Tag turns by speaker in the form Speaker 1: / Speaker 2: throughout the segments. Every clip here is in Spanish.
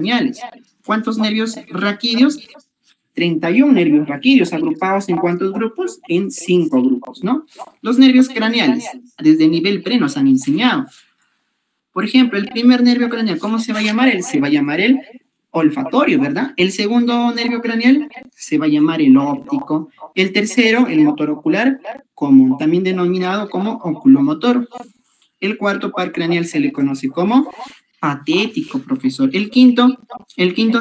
Speaker 1: craneales. ¿Cuántos nervios raquídeos? 31 nervios raquídeos, agrupados en ¿cuántos grupos? En 5 grupos, ¿no? Los nervios craneales, desde nivel pre nos han enseñado. Por ejemplo, el primer nervio craneal, ¿cómo se va a llamar? Se va a llamar el olfatorio, ¿verdad? El segundo nervio craneal se va a llamar el óptico. El tercero, el motor ocular común, también denominado como oculomotor. El cuarto par craneal se le conoce como patético, profesor. El quinto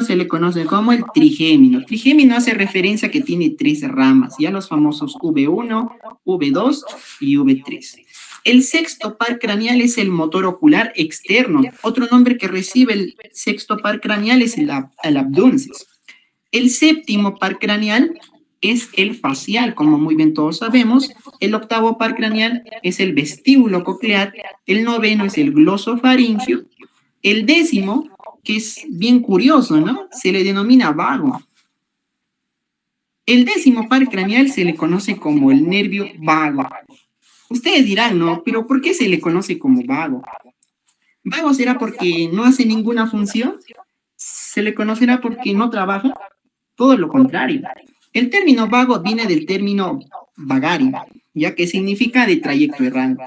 Speaker 1: se le conoce como el trigémino. Trigémino hace referencia a que tiene 3 ramas, ya los famosos V1, V2 y V3. El sexto par craneal es el motor ocular externo. Otro nombre que recibe el sexto par craneal es el abdunces. El séptimo par craneal es el facial, como muy bien todos sabemos. El octavo par craneal es el vestíbulo coclear. El noveno es el glosofaringio. El décimo, que es bien curioso, ¿no? Se le denomina vago. El décimo par craneal se le conoce como el nervio vago. Ustedes dirán, ¿no? ¿Pero por qué se le conoce como vago? ¿Vago será porque no hace ninguna función? ¿Se le conocerá porque no trabaja? Todo lo contrario. El término vago viene del término vagare, ya que significa de trayecto errante.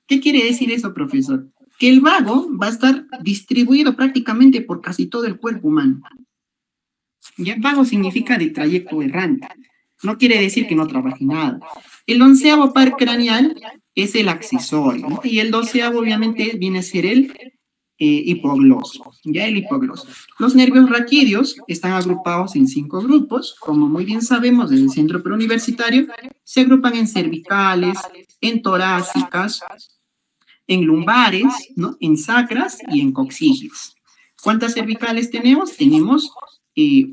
Speaker 1: ¿Qué quiere decir eso, profesor? Que el vago va a estar distribuido prácticamente por casi todo el cuerpo humano. Ya vago significa de trayecto errante. No quiere decir que no trabaje nada. El onceavo par craneal es el accesorio, ¿no? Y el doceavo obviamente viene a ser el hipogloso, ya el hipogloso. Los nervios raquídeos están agrupados en 5 grupos, como muy bien sabemos desde el centro preuniversitario, se agrupan en cervicales, en torácicas, en lumbares, ¿no? En sacras y en coxígeas. ¿Cuántas cervicales tenemos? Tenemos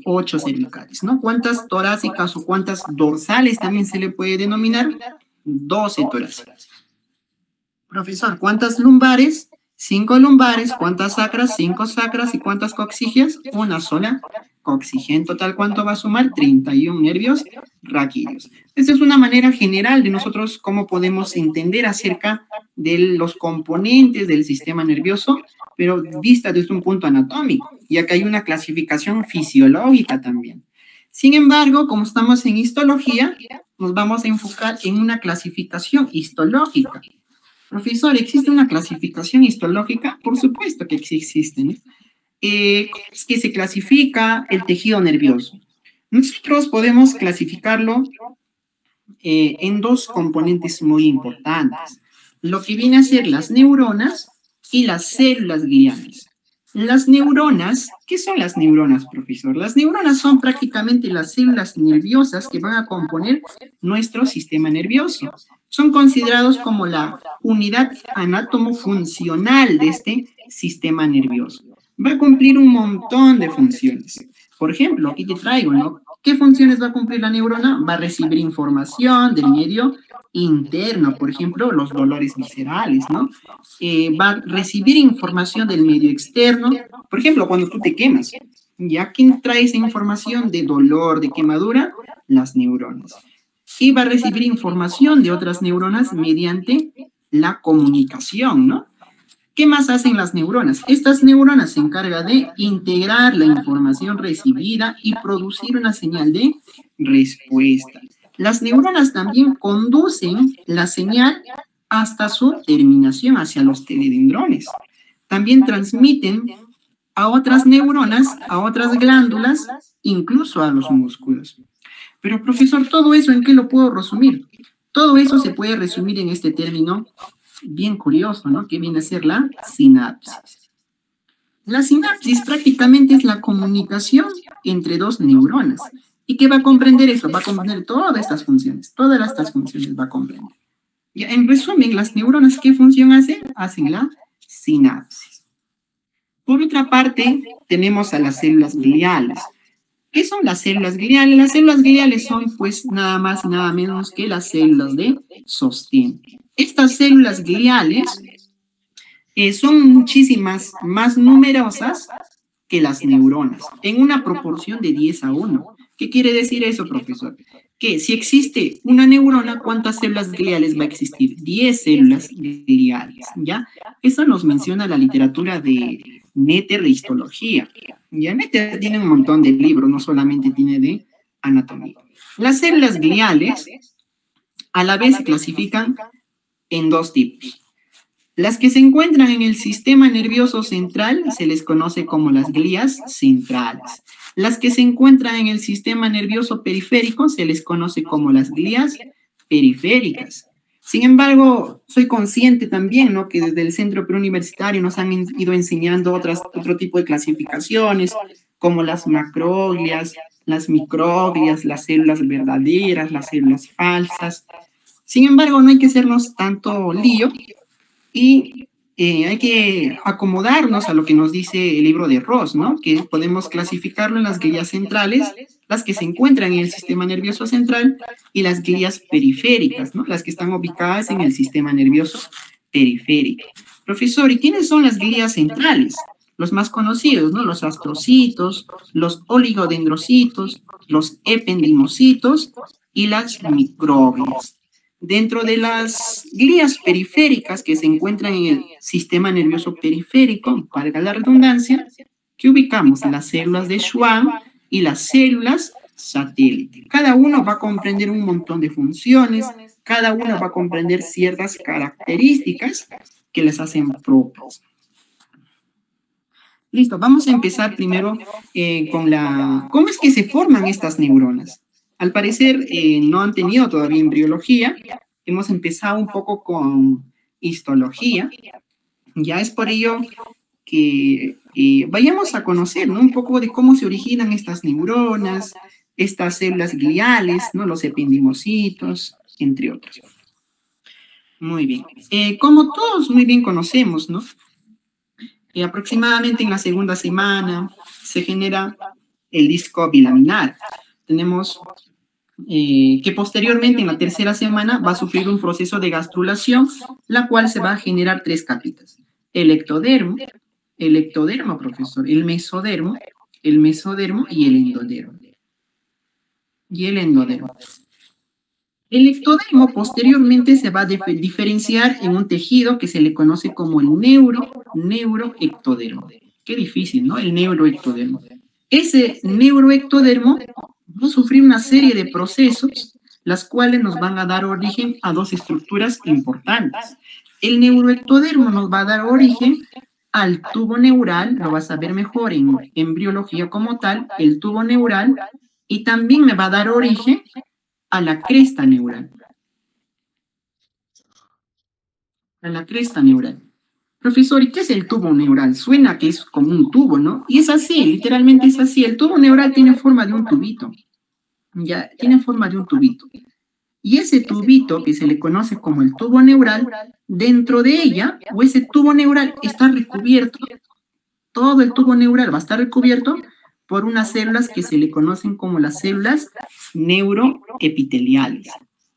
Speaker 1: 8 cervicales, ¿no? ¿Cuántas torácicas o cuántas dorsales también se le puede denominar? 12 torácicas. Profesor, ¿cuántas lumbares? 5 lumbares. ¿Cuántas sacras? 5 sacras. ¿Y cuántas coxígeas? Una sola coxígea. En total, ¿cuánto va a sumar? 31 nervios raquídeos. Esta es una manera general de nosotros cómo podemos entender acerca de los componentes del sistema nervioso, pero vista desde un punto anatómico, ya que hay una clasificación fisiológica también. Sin embargo, como estamos en histología, nos vamos a enfocar en una clasificación histológica. Profesor, ¿existe una clasificación histológica? Por supuesto que existe, ¿no? Es que se clasifica el tejido nervioso. Nosotros podemos clasificarlo en 2 componentes muy importantes. Lo que viene a ser las neuronas y las células gliales. Las neuronas, ¿qué son las neuronas, profesor? Las neuronas son prácticamente las células nerviosas que van a componer nuestro sistema nervioso. Son considerados como la unidad anatomofuncional de este sistema nervioso. Va a cumplir un montón de funciones. Por ejemplo, aquí te traigo, ¿no? ¿Qué funciones va a cumplir la neurona? Va a recibir información del medio interno, por ejemplo, los dolores viscerales, ¿no? Va a recibir información del medio externo, por ejemplo, cuando tú te quemas, ¿ya? ¿Quién trae esa información de dolor, de quemadura? Las neuronas. Y va a recibir información de otras neuronas mediante la comunicación, ¿no? ¿Qué más hacen las neuronas? Estas neuronas se encargan de integrar la información recibida y producir una señal de respuesta. Las neuronas también conducen la señal hasta su terminación hacia los teledendrones. También transmiten a otras neuronas, a otras glándulas, incluso a los músculos. Pero, profesor, ¿todo eso en qué lo puedo resumir? Todo eso se puede resumir en este término bien curioso, ¿no? Que viene a ser la sinapsis. La sinapsis prácticamente es la comunicación entre 2 neuronas. ¿Y qué va a comprender eso? Va a comprender todas estas funciones va a comprender. Ya, en resumen, las neuronas, ¿qué función hacen? Hacen la sinapsis. Por otra parte, tenemos a las células gliales. ¿Qué son las células gliales? Las células gliales son, pues, nada más y nada menos que las células de sostén. Estas células gliales son muchísimas más numerosas que las neuronas, en una proporción de 10:1. ¿Qué quiere decir eso, profesor? Que si existe una neurona, ¿cuántas células gliales va a existir? 10 células gliales, ¿ya? Eso nos menciona la literatura de Netter de histología. Ya Netter tiene un montón de libros, no solamente tiene de anatomía. Las células gliales a la vez se clasifican en dos tipos. Las que se encuentran en el sistema nervioso central se les conoce como las glías centrales. Las que se encuentran en el sistema nervioso periférico se les conoce como las glías periféricas. Sin embargo, soy consciente también, ¿no?, que desde el centro preuniversitario nos han ido enseñando otro tipo de clasificaciones, como las macroglias, las microglias, las células verdaderas, las células falsas. Sin embargo, no hay que hacernos tanto lío y hay que acomodarnos a lo que nos dice el libro de Ross, ¿no?, que podemos clasificarlo en las glías centrales, las que se encuentran en el sistema nervioso central, y las glías periféricas, ¿no?, las que están ubicadas en el sistema nervioso periférico. Profesor, ¿y quiénes son las glías centrales? Los más conocidos, ¿no?, los astrocitos, los oligodendrocitos, los ependimocitos y las microglias. Dentro de las glías periféricas que se encuentran en el sistema nervioso periférico, valga la redundancia, que ubicamos las células de Schwann y las células satélite. Cada uno va a comprender un montón de funciones, cada uno va a comprender ciertas características que les hacen propias. Listo, vamos a empezar primero con ¿cómo es que se forman estas neuronas? Al parecer no han tenido todavía embriología, hemos empezado un poco con histología, ya es por ello que vayamos a conocer, ¿no?, un poco de cómo se originan estas neuronas, estas células gliales, ¿no?, los ependimocitos, entre otros. Muy bien, como todos muy bien conocemos, ¿no?, aproximadamente en la segunda semana se genera el disco bilaminar. Tenemos que posteriormente en la tercera semana va a sufrir un proceso de gastrulación, la cual se va a generar tres capitas: el ectodermo, profesor, el mesodermo y el endodermo. El ectodermo posteriormente se va a diferenciar en un tejido que se le conoce como el neuroectodermo. Qué difícil, ¿no?, el neuroectodermo. Ese neuroectodermo va a sufrir una serie de procesos, las cuales nos van a dar origen a dos estructuras importantes. El neuroectodermo nos va a dar origen al tubo neural, lo vas a ver mejor en embriología como tal, el tubo neural, y también me va a dar origen a la cresta neural. Profesor, ¿y qué es el tubo neural? Suena que es como un tubo, ¿no? Y es así, literalmente es así. El tubo neural tiene forma de un tubito. Ya, tiene forma de un tubito. Y ese tubito, que se le conoce como el tubo neural, dentro de ella, o ese tubo neural está recubierto, todo el tubo neural va a estar recubierto por unas células que se le conocen como las células neuroepiteliales.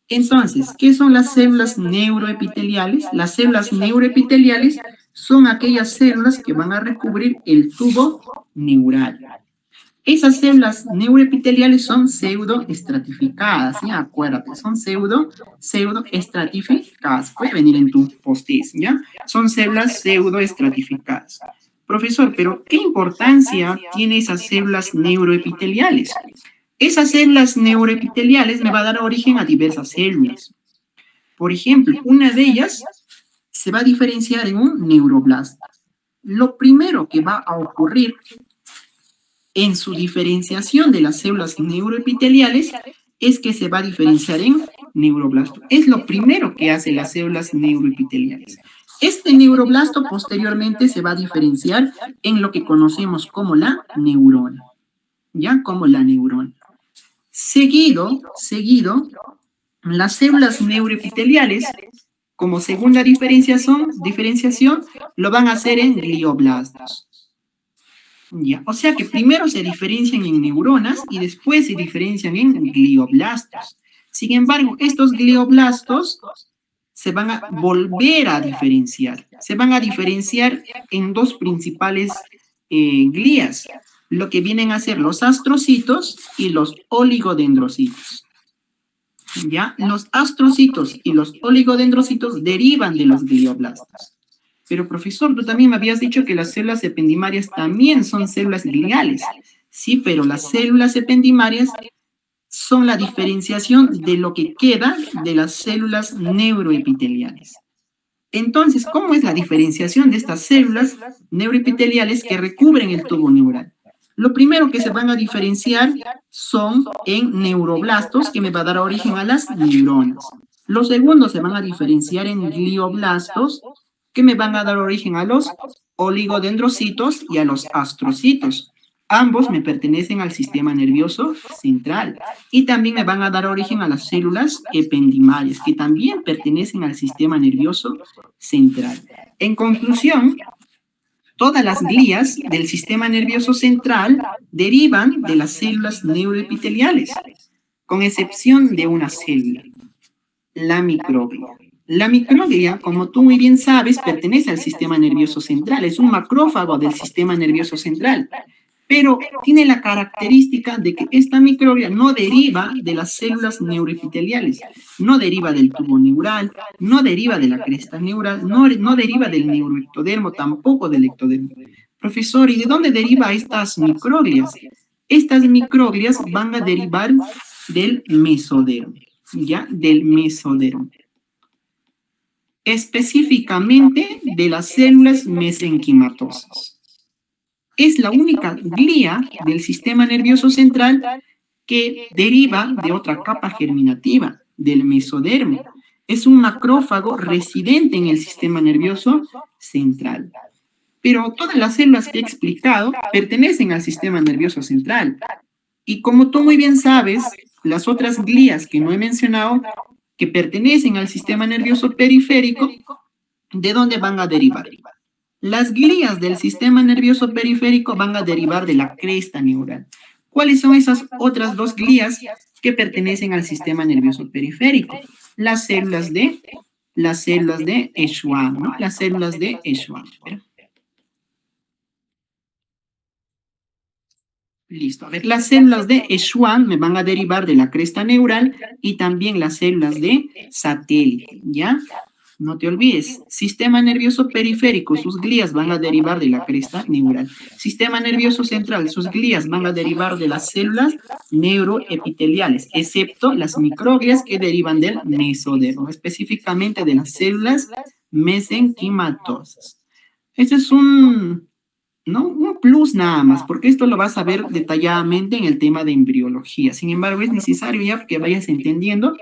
Speaker 1: Entonces, ¿qué son las células neuroepiteliales? Las células neuroepiteliales son aquellas células que van a recubrir el tubo neural. Esas células neuroepiteliales son pseudoestratificadas, ¿ya? Acuérdate, son pseudoestratificadas. Puede venir en tu post-it, ¿ya? Son células pseudoestratificadas. Profesor, pero ¿qué importancia tienen esas células neuroepiteliales? Esas células neuroepiteliales me va a dar origen a diversas células. Por ejemplo, una de ellas se va a diferenciar en un neuroblasto. Lo primero que va a ocurrir en su diferenciación de las células neuroepiteliales es que se va a diferenciar en neuroblasto. Es lo primero que hacen las células neuroepiteliales. Este neuroblasto posteriormente se va a diferenciar en lo que conocemos como la neurona. ¿Ya? Como la neurona. Seguido, las células neuroepiteliales, como segunda diferenciación, lo van a hacer en glioblastos. Ya, o sea que primero se diferencian en neuronas y después se diferencian en glioblastos. Sin embargo, estos glioblastos se van a volver a diferenciar. Se van a diferenciar en dos principales glías, lo que vienen a ser los astrocitos y los oligodendrocitos. ¿Ya? Los astrocitos y los oligodendrocitos derivan de los glioblastos. Pero profesor, tú también me habías dicho que las células ependimarias también son células gliales. Sí, pero las células ependimarias son la diferenciación de lo que queda de las células neuroepiteliales. Entonces, ¿cómo es la diferenciación de estas células neuroepiteliales que recubren el tubo neural? Lo primero que se van a diferenciar son en neuroblastos, que me va a dar origen a las neuronas. Los segundos se van a diferenciar en glioblastos, que me van a dar origen a los oligodendrocitos y a los astrocitos. Ambos me pertenecen al sistema nervioso central y también me van a dar origen a las células ependimarias, que también pertenecen al sistema nervioso central. En conclusión, todas las glías del sistema nervioso central derivan de las células neuroepiteliales, con excepción de una célula, la microglia. La microglia, como tú muy bien sabes, pertenece al sistema nervioso central, es un macrófago del sistema nervioso central, pero tiene la característica de que esta microglia no deriva de las células neuroepiteliales, no deriva del tubo neural, no deriva de la cresta neural, no deriva del neuroectodermo, tampoco del ectodermo. Profesor, ¿y de dónde deriva estas microglias? Estas microglias van a derivar del mesodermo, ¿ya? Del mesodermo. Específicamente de las células mesenquimatosas. Es la única glía del sistema nervioso central que deriva de otra capa germinativa, del mesodermo. Es un macrófago residente en el sistema nervioso central. Pero todas las células que he explicado pertenecen al sistema nervioso central. Y como tú muy bien sabes, las otras glías que no he mencionado, que pertenecen al sistema nervioso periférico, ¿de dónde van a derivar? Las glías del sistema nervioso periférico van a derivar de la cresta neural. ¿Cuáles son esas otras dos glías que pertenecen al sistema nervioso periférico? Las células de Schwann, ¿no? Las células de Schwann. Listo. A ver, las células de Schwann me van a derivar de la cresta neural y también las células de satélite, ¿ya? No te olvides, sistema nervioso periférico, sus glías van a derivar de la cresta neural. Sistema nervioso central, sus glías van a derivar de las células neuroepiteliales, excepto las microglias que derivan del mesodermo, específicamente de las células mesenquimatosas. Este es un plus nada más, porque esto lo vas a ver detalladamente en el tema de embriología. Sin embargo, es necesario ya que vayas entendiendo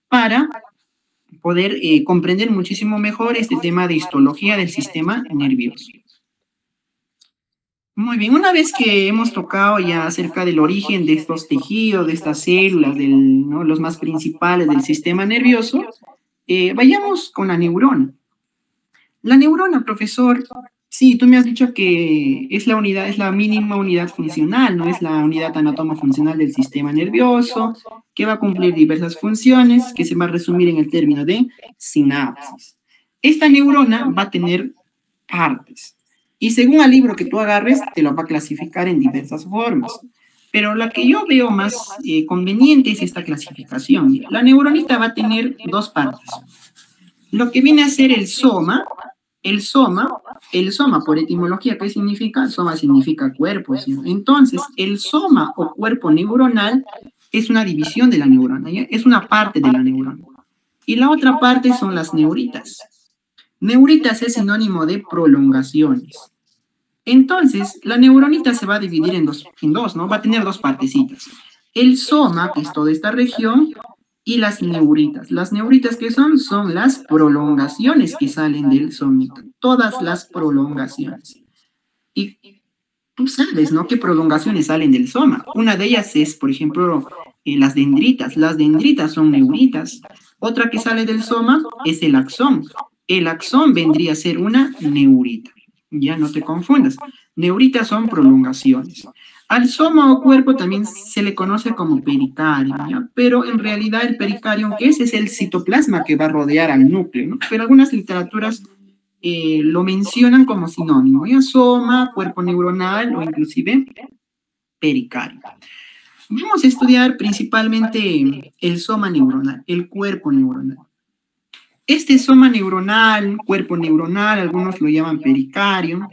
Speaker 1: para poder comprender muchísimo mejor este tema de histología del sistema nervioso. Muy bien, una vez que hemos tocado ya acerca del origen de estos tejidos, de estas células, los más principales del sistema nervioso, vayamos con la neurona. La neurona, profesor, sí, tú me has dicho que es la mínima unidad funcional, no es la unidad anatomofuncional del sistema nervioso, que va a cumplir diversas funciones, que se va a resumir en el término de sinapsis. Esta neurona va a tener partes, y según el libro que tú agarres, te lo va a clasificar en diversas formas. Pero la que yo veo más conveniente es esta clasificación. La neuronita va a tener dos partes. Lo que viene a ser el soma por etimología, ¿qué significa? Soma significa cuerpo, ¿sí? Entonces, el soma o cuerpo neuronal es una división de la neurona, ¿ya? Es una parte de la neurona. Y la otra parte son las neuritas. Neuritas es sinónimo de prolongaciones. Entonces, la neuronita se va a dividir en dos, ¿no? Va a tener dos partecitas. El soma, que es toda esta región, y las neuritas. Las neuritas, ¿qué son? Son las prolongaciones que salen del somito. Todas las prolongaciones. Y tú sabes, ¿no? ¿Qué prolongaciones salen del soma? Una de ellas es, por ejemplo, las dendritas. Las dendritas son neuritas. Otra que sale del soma es el axón. El axón vendría a ser una neurita. Ya no te confundas. Neuritas son prolongaciones. Al soma o cuerpo también se le conoce como pericardio, ¿ya? Pero en realidad el pericardio, ¿qué es? Es el citoplasma que va a rodear al núcleo, ¿no? Pero algunas literaturas lo mencionan como sinónimo, ¿ya? Soma, cuerpo neuronal o inclusive pericardio. Vamos a estudiar principalmente el soma neuronal, el cuerpo neuronal. Este soma neuronal, cuerpo neuronal, algunos lo llaman pericardio.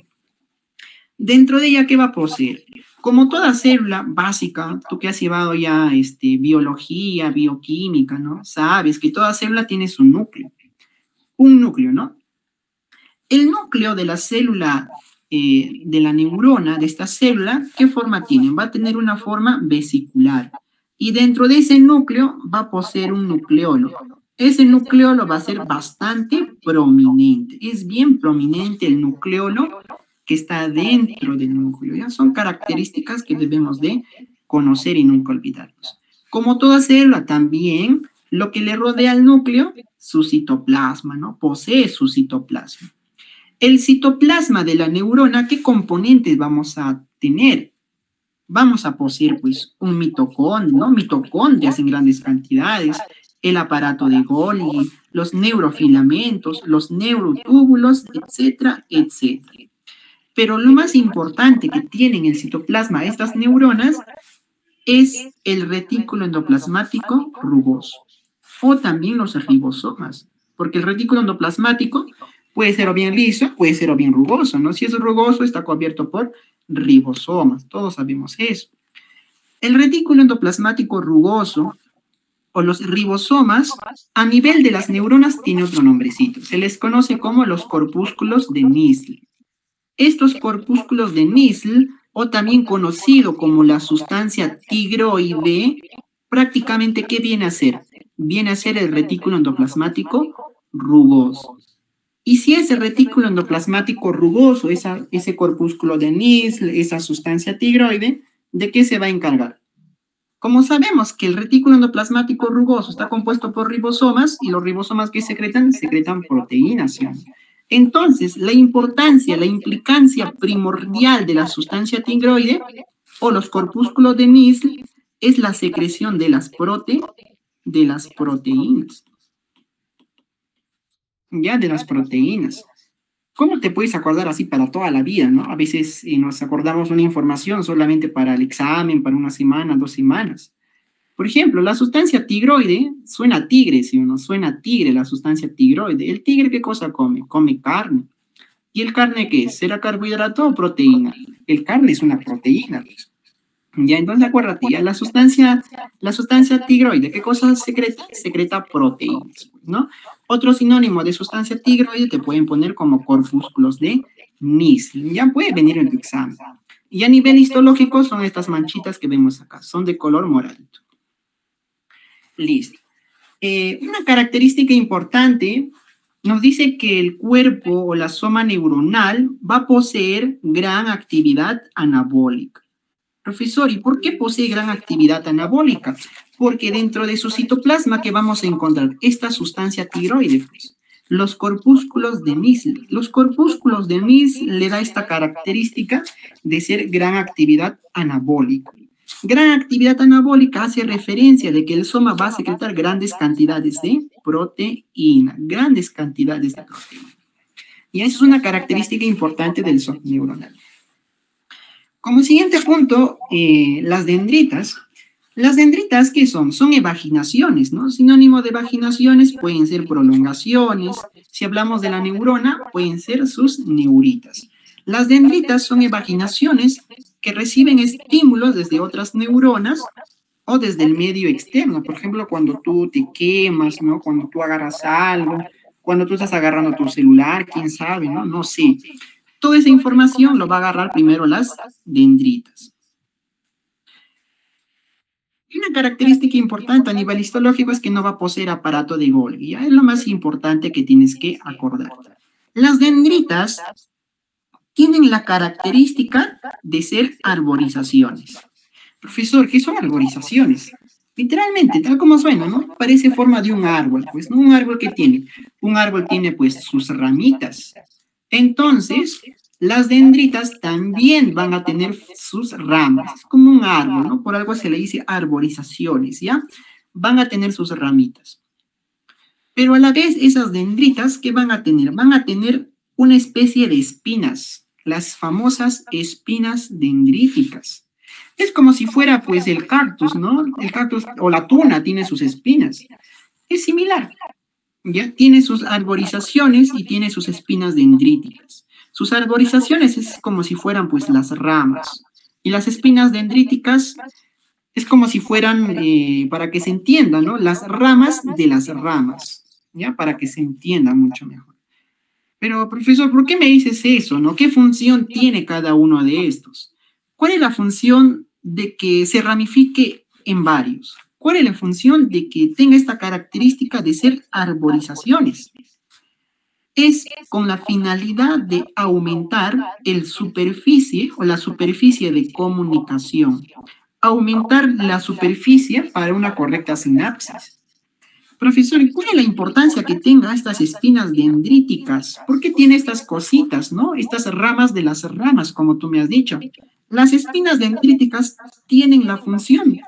Speaker 1: Dentro de ella, ¿qué va a poseer? Como toda célula básica, tú que has llevado ya biología, bioquímica, ¿no? Sabes que toda célula tiene su núcleo. Un núcleo, ¿no? El núcleo de la célula, de la neurona, de esta célula, ¿qué forma tiene? Va a tener una forma vesicular. Y dentro de ese núcleo va a poseer un nucleolo. Ese nucleolo va a ser bastante prominente. Es bien prominente el nucleolo que está dentro del núcleo. ¿Ya? Son características que debemos de conocer y nunca olvidarnos. Como toda célula, también lo que le rodea al núcleo, su citoplasma, ¿no? Posee su citoplasma. El citoplasma de la neurona, ¿qué componentes vamos a tener? Vamos a poseer, pues, un mitocondrio, ¿no? Mitocondrias en grandes cantidades, el aparato de Golgi, los neurofilamentos, los neurotúbulos, etcétera, etcétera. Pero lo más importante que tienen el citoplasma estas neuronas es el retículo endoplasmático rugoso o también los ribosomas, porque el retículo endoplasmático puede ser o bien liso, puede ser o bien rugoso, ¿no? Si es rugoso, está cubierto por ribosomas, todos sabemos eso. El retículo endoplasmático rugoso o los ribosomas, a nivel de las neuronas, tiene otro nombrecito. Se les conoce como los corpúsculos de Nissl. Estos corpúsculos de Nissl, o también conocido como la sustancia tigroide, prácticamente, ¿qué viene a ser? Viene a ser el retículo endoplasmático rugoso. Y si ese retículo endoplasmático rugoso, ese corpúsculo de Nissl, esa sustancia tigroide, ¿de qué se va a encargar? Como sabemos que el retículo endoplasmático rugoso está compuesto por ribosomas, y los ribosomas que secretan proteínas, ¿sí? Entonces, la importancia, la implicancia primordial de la sustancia tigroide o los corpúsculos de Nissl es la secreción de las proteínas. Ya, de las proteínas. ¿Cómo te puedes acordar así para toda la vida, no? A veces nos acordamos una información solamente para el examen, para una semana, 2 semanas. Por ejemplo, la sustancia tigroide, suena tigre, ¿sí o no? Suena tigre la sustancia tigroide. ¿El tigre qué cosa come? Come carne. ¿Y el carne qué es? ¿Será carbohidrato o proteína? El carne es una proteína. Ya, entonces acuérdate, ya la sustancia tigroide, ¿qué cosa secreta? Secreta proteínas, ¿no? Otro sinónimo de sustancia tigroide te pueden poner como corpúsculos de Nissl. Ya puede venir en tu examen. Y a nivel histológico son estas manchitas que vemos acá, son de color moradito. Listo. Una característica importante nos dice que el cuerpo o la soma neuronal va a poseer gran actividad anabólica. Profesor, ¿y por qué posee gran actividad anabólica? Porque dentro de su citoplasma que vamos a encontrar esta sustancia tiroide, pues, los corpúsculos de Nissl. Los corpúsculos de Nissl le da esta característica de ser gran actividad anabólica. Gran actividad anabólica hace referencia de que el soma va a secretar grandes cantidades de proteína, grandes cantidades de proteína. Y eso es una característica importante del soma neuronal. Como siguiente punto, las dendritas. Las dendritas, ¿qué son? Son evaginaciones, ¿no? Sinónimo de evaginaciones pueden ser prolongaciones. Si hablamos de la neurona, pueden ser sus neuritas. Las dendritas son evaginaciones que reciben estímulos desde otras neuronas o desde el medio externo. Por ejemplo, cuando tú te quemas, ¿no? Cuando tú agarras algo, cuando tú estás agarrando tu celular, quién sabe, ¿no? No sé. Toda esa información lo va a agarrar primero las dendritas. Y una característica importante a nivel histológico es que no va a poseer aparato de Golgi. ¿Ya? Es lo más importante que tienes que acordarte. Las dendritas tienen la característica de ser arborizaciones. Profesor, ¿qué son arborizaciones? Literalmente, tal como suena, ¿no? Parece forma de un árbol, pues, ¿no? Un árbol que tiene. Un árbol tiene, pues, sus ramitas. Entonces, las dendritas también van a tener sus ramas. Es como un árbol, ¿no? Por algo se le dice arborizaciones, ¿ya? Van a tener sus ramitas. Pero a la vez, esas dendritas, ¿qué van a tener? Van a tener una especie de espinas, las famosas espinas dendríticas. Es como si fuera, pues, el cactus, ¿no? El cactus o la tuna tiene sus espinas. Es similar. ¿ya? Tiene sus arborizaciones y tiene sus espinas dendríticas. Sus arborizaciones es como si fueran pues las ramas y las espinas dendríticas es como si fueran, para que se entienda, ¿no? Las ramas de las ramas, ¿ya? Para que se entienda mucho mejor. Pero, profesor, ¿por qué me dices eso, no? ¿Qué función tiene cada uno de estos? ¿Cuál es la función de que se ramifique en varios? ¿Cuál es la función de que tenga esta característica de ser arborizaciones? Es con la finalidad de aumentar el superficie o la superficie de comunicación. Aumentar la superficie para una correcta sinapsis. Profesor, ¿y cuál es la importancia que tenga estas espinas dendríticas? ¿Por qué tiene estas cositas, no? Estas ramas de las ramas, como tú me has dicho. Las espinas dendríticas tienen la función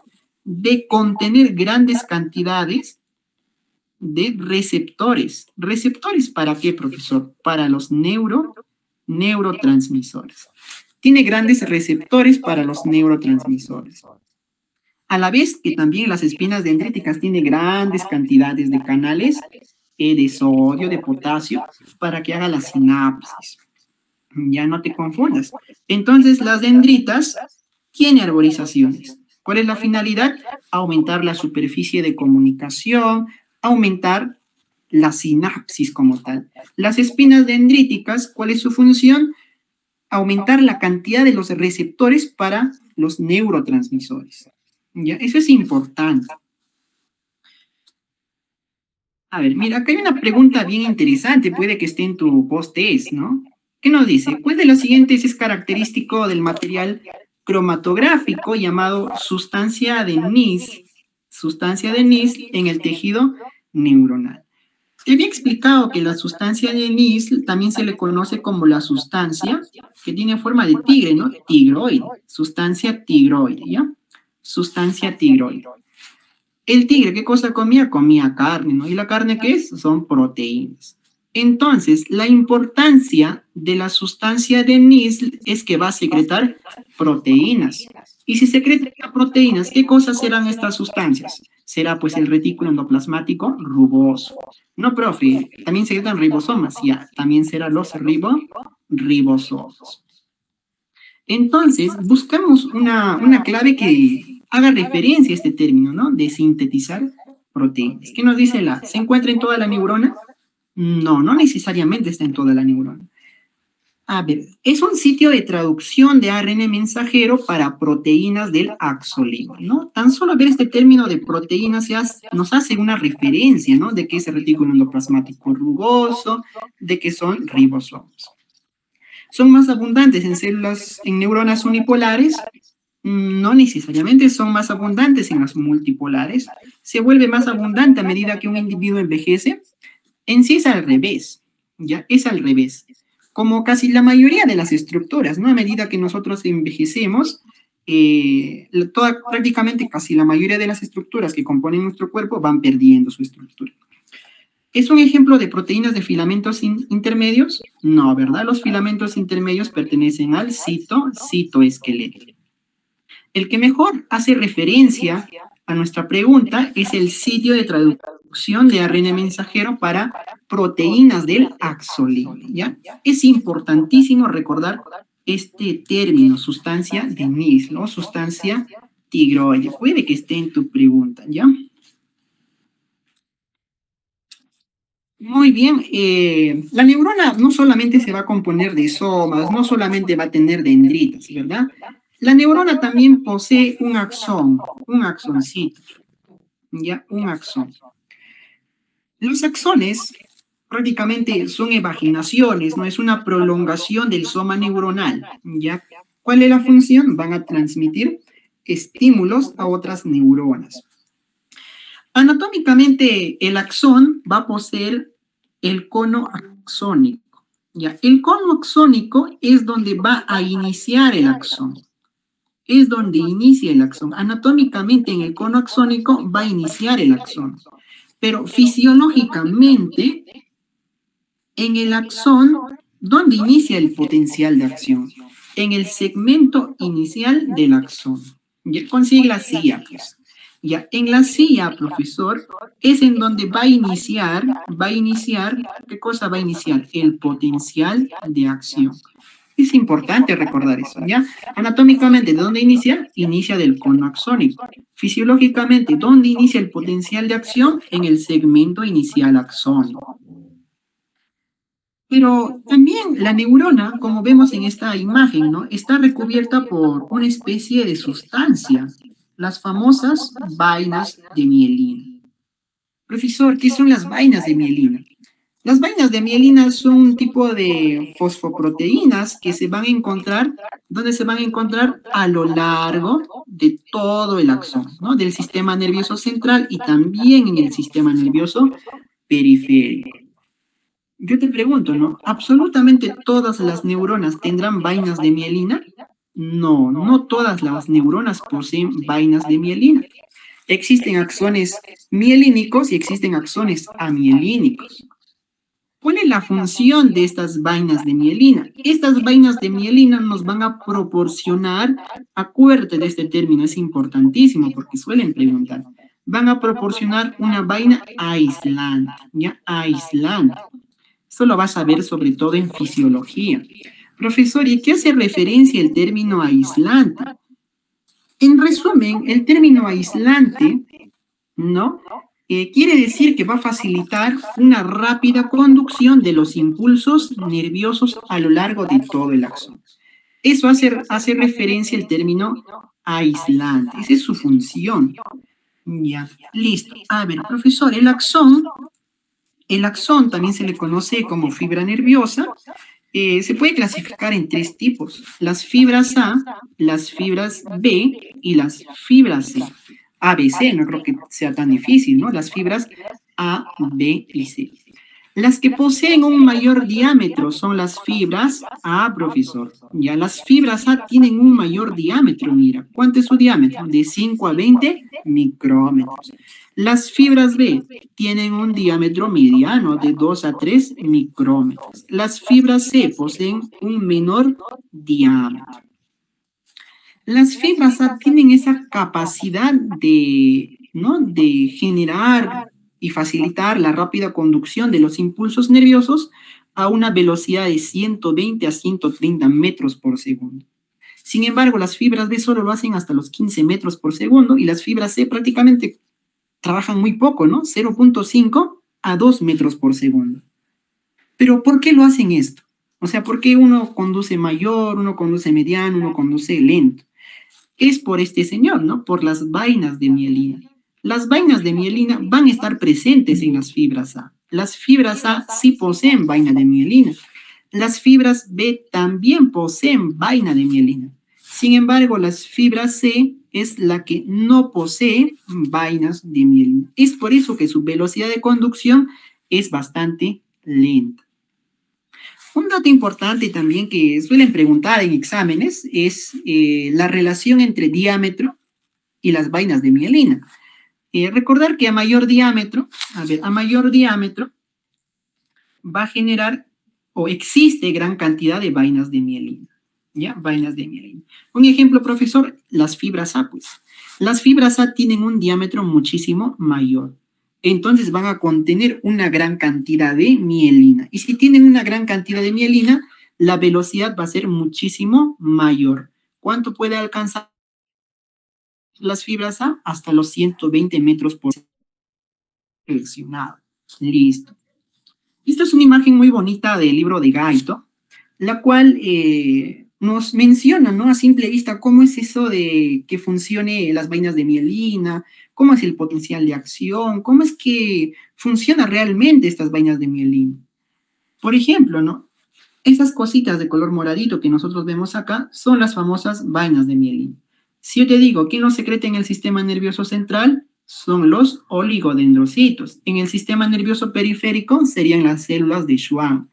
Speaker 1: de contener grandes cantidades de receptores. ¿Receptores para qué, profesor? Para los neurotransmisores. Tiene grandes receptores para los neurotransmisores. A la vez que también las espinas dendríticas tienen grandes cantidades de canales de sodio, de potasio, para que haga la sinapsis. Ya no te confundas. Entonces, las dendritas tienen arborizaciones. ¿Cuál es la finalidad? Aumentar la superficie de comunicación, aumentar la sinapsis como tal. Las espinas dendríticas, ¿cuál es su función? Aumentar la cantidad de los receptores para los neurotransmisores. ¿Ya? Eso es importante. A ver, mira, acá hay una pregunta bien interesante, puede que esté en tu post-test, ¿no? ¿Qué nos dice? ¿Cuál de los siguientes es característico del material cromatográfico llamado sustancia de Nis en el tejido neuronal? Te había explicado que la sustancia de Nis también se le conoce como la sustancia que tiene forma de tigre, ¿no? Tigroide, sustancia tigroide, ¿ya? Sustancia tigroide. El tigre, ¿qué cosa comía? Comía carne, ¿no? ¿Y la carne qué es? Son proteínas. Entonces, la importancia de la sustancia de Nis es que va a secretar proteínas. Y si secreta proteínas, ¿qué cosas serán estas sustancias? Será pues el retículo endoplasmático rugoso. No, profe, también secretan ribosomas, ya, también serán los ribosomas. Entonces, buscamos una clave que haga referencia a este término, ¿no? De sintetizar proteínas. ¿Qué nos dice la? ¿Se encuentra en toda la neurona? No, no necesariamente está en toda la neurona. A ver, es un sitio de traducción de ARN mensajero para proteínas del axolema, ¿no? Tan solo ver este término de proteínas nos hace una referencia, ¿no? De que es el retículo endoplasmático rugoso, de que son ribosomas. ¿Son más abundantes en neuronas unipolares? No necesariamente son más abundantes en las multipolares. Se vuelve más abundante a medida que un individuo envejece. En sí es al revés, ¿ya? Es al revés. Como casi la mayoría de las estructuras, ¿no? A medida que nosotros envejecemos, prácticamente casi la mayoría de las estructuras que componen nuestro cuerpo van perdiendo su estructura. ¿Es un ejemplo de proteínas de filamentos intermedios? No, ¿verdad? Los filamentos intermedios pertenecen al citoesqueleto. El que mejor hace referencia a nuestra pregunta es el sitio de traducción de ARN mensajero para proteínas del axolema, ¿ya? Es importantísimo recordar este término, sustancia de Nis, ¿no? Sustancia tigroide. Puede que esté en tu pregunta, ¿ya? Muy bien, la neurona no solamente se va a componer de somas, no solamente va a tener dendritas, ¿verdad? La neurona también posee un axoncito, ¿ya? Un axón. Los axones prácticamente son evaginaciones, no es una prolongación del soma neuronal, ¿ya? ¿Cuál es la función? Van a transmitir estímulos a otras neuronas. Anatómicamente, el axón va a poseer el cono axónico. ¿Ya? El cono axónico es donde va a iniciar el axón. Es donde inicia el axón. Anatómicamente, en el cono axónico va a iniciar el axón. Pero fisiológicamente, en el axón, ¿dónde inicia el potencial de acción? En el segmento inicial del axón. ¿Ya? Con siglas CIA, pues. Ya, en la silla, profesor, es en donde va a iniciar, ¿qué cosa va a iniciar? El potencial de acción. Es importante recordar eso, ¿ya? Anatómicamente, ¿de dónde inicia? Inicia del cono axónico. Fisiológicamente, ¿dónde inicia el potencial de acción? En el segmento inicial axónico. Pero también la neurona, como vemos en esta imagen, ¿no? Está recubierta por una especie de sustancia, las famosas vainas de mielina. Profesor, ¿qué son las vainas de mielina? Las vainas de mielina son un tipo de fosfoproteínas que se van a encontrar, ¿dónde se van a encontrar? A lo largo de todo el axón, ¿no? Del sistema nervioso central y también en el sistema nervioso periférico. Yo te pregunto, ¿no? ¿Absolutamente todas las neuronas tendrán vainas de mielina? No, no todas las neuronas poseen vainas de mielina. Existen axones mielínicos y existen axones amielínicos. ¿Cuál es la función de estas vainas de mielina? Estas vainas de mielina nos van a proporcionar, acuérdate de este término, es importantísimo porque suelen preguntar, van a proporcionar una vaina aislante, ¿ya? Aislante. Esto lo vas a ver sobre todo en fisiología. Profesor, ¿y qué hace referencia el término aislante? En resumen, el término aislante, ¿no? Quiere decir que va a facilitar una rápida conducción de los impulsos nerviosos a lo largo de todo el axón. Eso hace referencia al término aislante. Esa es su función. Ya, listo. A ver, profesor, el axón también se le conoce como fibra nerviosa. Se puede clasificar en tres tipos: las fibras A, las fibras B y las fibras C. A, B, C, no creo que sea tan difícil, ¿no? Las fibras A, B y C. Las que poseen un mayor diámetro son las fibras A, profesor. Ya las fibras A tienen un mayor diámetro, mira. ¿Cuánto es su diámetro? De 5 a 20 micrómetros. Las fibras B tienen un diámetro mediano de 2 a 3 micrómetros. Las fibras C poseen un menor diámetro. Las fibras A tienen esa capacidad de, ¿no? de generar y facilitar la rápida conducción de los impulsos nerviosos a una velocidad de 120 a 130 metros por segundo. Sin embargo, las fibras B solo lo hacen hasta los 15 metros por segundo y las fibras C prácticamente trabajan muy poco, ¿no? 0.5 a 2 metros por segundo. Pero ¿por qué lo hacen esto? O sea, ¿por qué uno conduce mayor, uno conduce mediano, uno conduce lento? Es por este señor, ¿no? Por las vainas de mielina. Las vainas de mielina van a estar presentes en las fibras A. Las fibras A sí poseen vaina de mielina. Las fibras B también poseen vaina de mielina. Sin embargo, las fibras C es la que no posee vainas de mielina. Es por eso que su velocidad de conducción es bastante lenta. Un dato importante también que suelen preguntar en exámenes es la relación entre diámetro y las vainas de mielina. Recordar que a mayor diámetro va a generar o existe gran cantidad de vainas de mielina. ¿Ya? Vainas de mielina. Un ejemplo, profesor, las fibras A, pues. Las fibras A tienen un diámetro muchísimo mayor. Entonces van a contener una gran cantidad de mielina. Y si tienen una gran cantidad de mielina, la velocidad va a ser muchísimo mayor. ¿Cuánto puede alcanzar las fibras A? Hasta los 120 metros por segundo. Listo. Esta es una imagen muy bonita del libro de Gaito, la cual nos menciona, ¿no? A simple vista, cómo es eso de que funcione las vainas de mielina, cómo es el potencial de acción, cómo es que funciona realmente estas vainas de mielina. Por ejemplo, ¿no? Esas cositas de color moradito que nosotros vemos acá son las famosas vainas de mielina. Si yo te digo que no secreta en el sistema nervioso central, son los oligodendrocitos. En el sistema nervioso periférico serían las células de Schwann.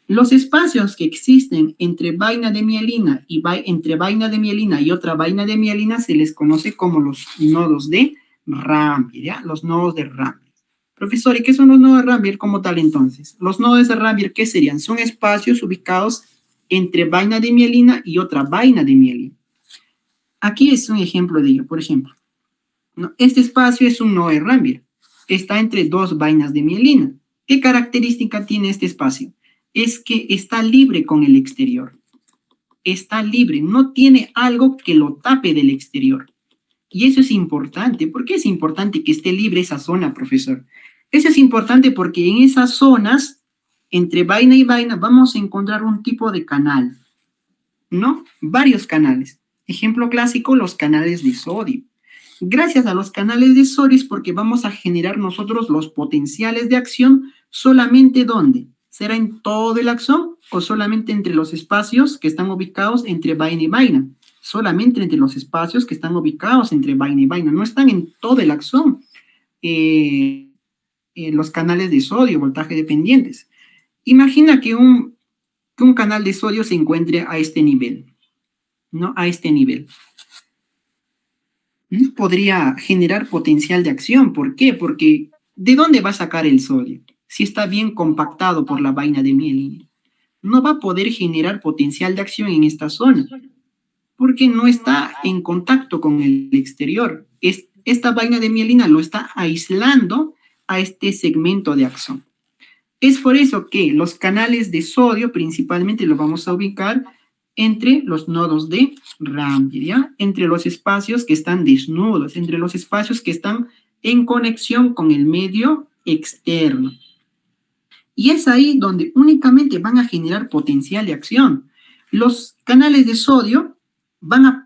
Speaker 1: Los espacios que existen entre vaina de mielina y otra vaina de mielina se les conoce como los nodos de Rambier, ¿ya? Los nodos de Rambier. Profesor, ¿y qué son los nodos de Rambier como tal entonces? Los nodos de Rambier, ¿qué serían? Son espacios ubicados entre vaina de mielina y otra vaina de mielina. Aquí es un ejemplo de ello, por ejemplo. ¿no? Este espacio es un Noé Rambier. Está entre dos vainas de mielina. ¿Qué característica tiene este espacio? Es que está libre con el exterior. Está libre, no tiene algo que lo tape del exterior. Y eso es importante. ¿Por qué es importante que esté libre esa zona, profesor? Eso es importante porque en esas zonas, entre vaina y vaina, vamos a encontrar un tipo de canal, ¿no? Varios canales. Ejemplo clásico, los canales de sodio. Gracias a los canales de sodio es porque vamos a generar nosotros los potenciales de acción solamente ¿dónde? ¿Será en todo el axón o solamente entre los espacios que están ubicados entre vaina y vaina? Solamente entre los espacios que están ubicados entre vaina y vaina, no están en todo el axón. Los canales de sodio, voltaje dependientes. Imagina que un canal de sodio se encuentre a este nivel, ¿no? A este nivel. ¿No? Podría generar potencial de acción. ¿Por qué? Porque ¿de dónde va a sacar el sodio? Si está bien compactado por la vaina de mielina. No va a poder generar potencial de acción en esta zona, porque no está en contacto con el exterior. Esta vaina de mielina lo está aislando a este segmento de axón. Es por eso que los canales de sodio principalmente los vamos a ubicar entre los nodos de Rambier, ¿ya? Entre los espacios que están desnudos, entre los espacios que están en conexión con el medio externo. Y es ahí donde únicamente van a generar potencial de acción. Los canales de sodio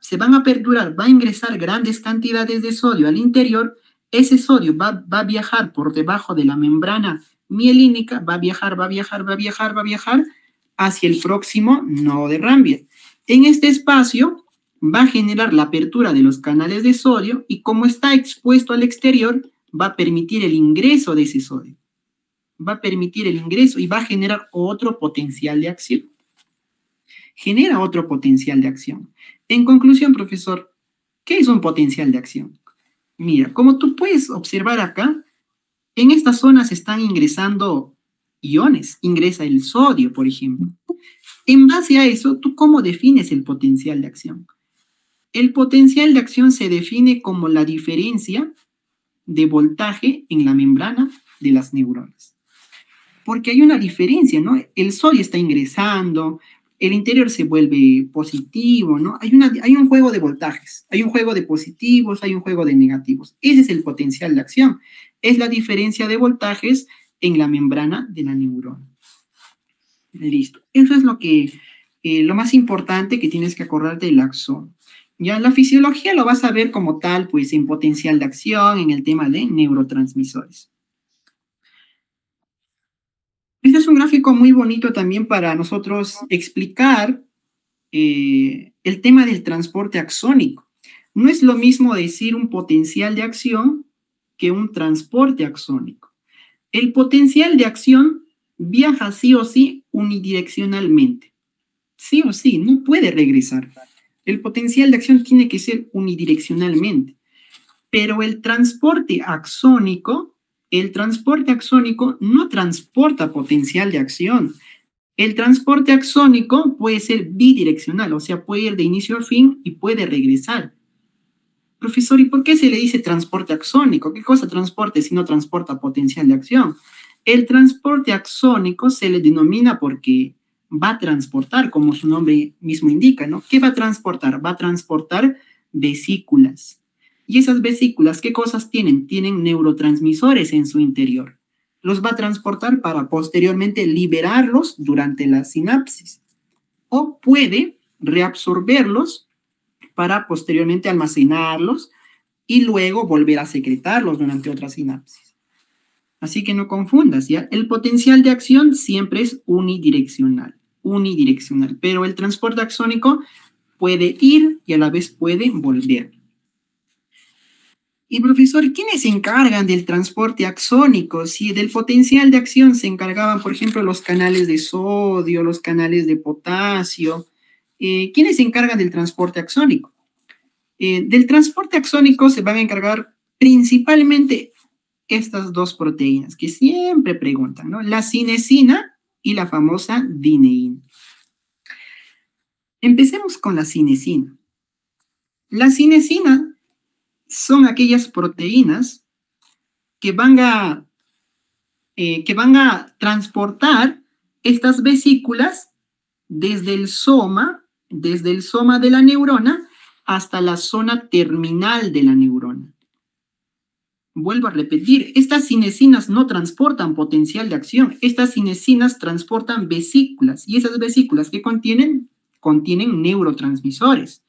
Speaker 1: se van a aperturar, va a ingresar grandes cantidades de sodio al interior. Ese sodio va a viajar por debajo de la membrana mielínica, va a viajar hacia el próximo nodo de Rambier. En este espacio va a generar la apertura de los canales de sodio y como está expuesto al exterior, va a permitir el ingreso de ese sodio. Va a permitir el ingreso y va a generar otro potencial de acción. Genera otro potencial de acción. En conclusión, profesor, ¿qué es un potencial de acción? Mira, como tú puedes observar acá, en estas zonas están ingresando iones, ingresa el sodio, por ejemplo. En base a eso, ¿tú cómo defines el potencial de acción? El potencial de acción se define como la diferencia de voltaje en la membrana de las neuronas. Porque hay una diferencia, ¿no? El sodio está ingresando, el interior se vuelve positivo, ¿no? Hay un juego de voltajes, hay un juego de positivos, hay un juego de negativos. Ese es el potencial de acción. Es la diferencia de voltajes en la membrana de la neurona. Listo. Eso es lo más importante que tienes que acordarte del axón. Ya la fisiología lo vas a ver como tal, pues en potencial de acción, en el tema de neurotransmisores. Este es un gráfico muy bonito también para nosotros explicar el tema del transporte axónico. No es lo mismo decir un potencial de acción que un transporte axónico. El potencial de acción viaja sí o sí unidireccionalmente. Sí o sí, no puede regresar. El potencial de acción tiene que ser unidireccionalmente. Pero el transporte axónico no transporta potencial de acción. El transporte axónico puede ser bidireccional, o sea, puede ir de inicio a fin y puede regresar. Profesor, ¿y por qué se le dice transporte axónico? ¿Qué cosa transporte si no transporta potencial de acción? El transporte axónico se le denomina porque va a transportar, como su nombre mismo indica, ¿no? ¿Qué va a transportar? Va a transportar vesículas. Y esas vesículas, ¿qué cosas tienen? Tienen neurotransmisores en su interior. Los va a transportar para posteriormente liberarlos durante la sinapsis. O puede reabsorberlos para posteriormente almacenarlos y luego volver a secretarlos durante otra sinapsis. Así que no confundas, ¿ya? El potencial de acción siempre es unidireccional, pero el transporte axónico puede ir y a la vez puede volver. Y profesor, ¿quiénes se encargan del transporte axónico? Si del potencial de acción se encargaban, por ejemplo, los canales de sodio, los canales de potasio, ¿quiénes se encargan del transporte axónico? Del transporte axónico se van a encargar principalmente estas dos proteínas que siempre preguntan, ¿no? La cinesina y la famosa dineína. Empecemos con la cinesina. La cinesina son aquellas proteínas que van a transportar estas vesículas desde el soma de la neurona hasta la zona terminal de la neurona. Vuelvo a repetir, estas cinesinas no transportan potencial de acción, estas cinesinas transportan vesículas, y esas vesículas que contienen neurotransmisores.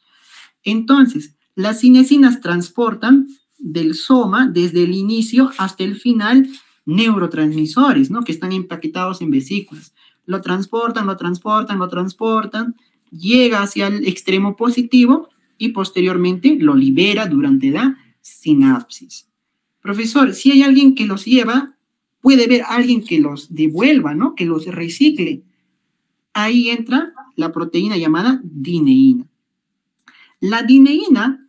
Speaker 1: Entonces, las cinesinas transportan del soma, desde el inicio hasta el final, neurotransmisores, ¿no? Que están empaquetados en vesículas. Lo transportan, llega hacia el extremo positivo y posteriormente lo libera durante la sinapsis. Profesor, si hay alguien que los lleva, puede haber alguien que los devuelva, ¿no? Que los recicle. Ahí entra la proteína llamada dineína. La dineína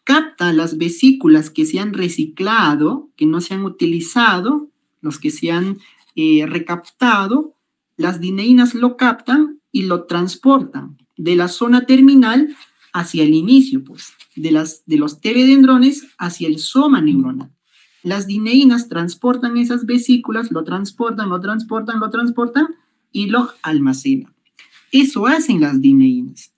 Speaker 1: capta las vesículas que se han reciclado, que no se han utilizado, los que se han recaptado, las dineínas lo captan y lo transportan de la zona terminal hacia el inicio, pues, de los teledendrones hacia el soma neuronal. Las dineínas transportan esas vesículas, lo transportan y lo almacenan. Eso hacen las dineínas.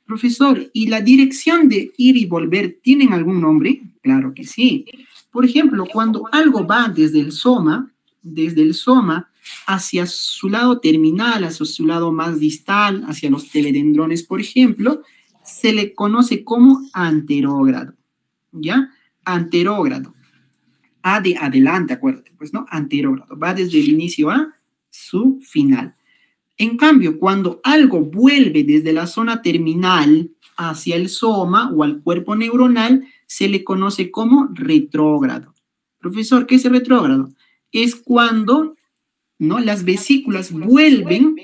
Speaker 1: Profesor, ¿y la dirección de ir y volver tienen algún nombre? Claro que sí. Por ejemplo, cuando algo va desde el soma hacia su lado terminal, hacia su lado más distal, hacia los teledendrones, por ejemplo, se le conoce como anterógrado, ¿ya? Anterógrado. A de adelante, acuérdate, pues, ¿no? Anterógrado. Va desde el inicio a su final. En cambio, cuando algo vuelve desde la zona terminal hacia el soma o al cuerpo neuronal, se le conoce como retrógrado. Profesor, ¿qué es el retrógrado? Es cuando, ¿no?, las vesículas vuelven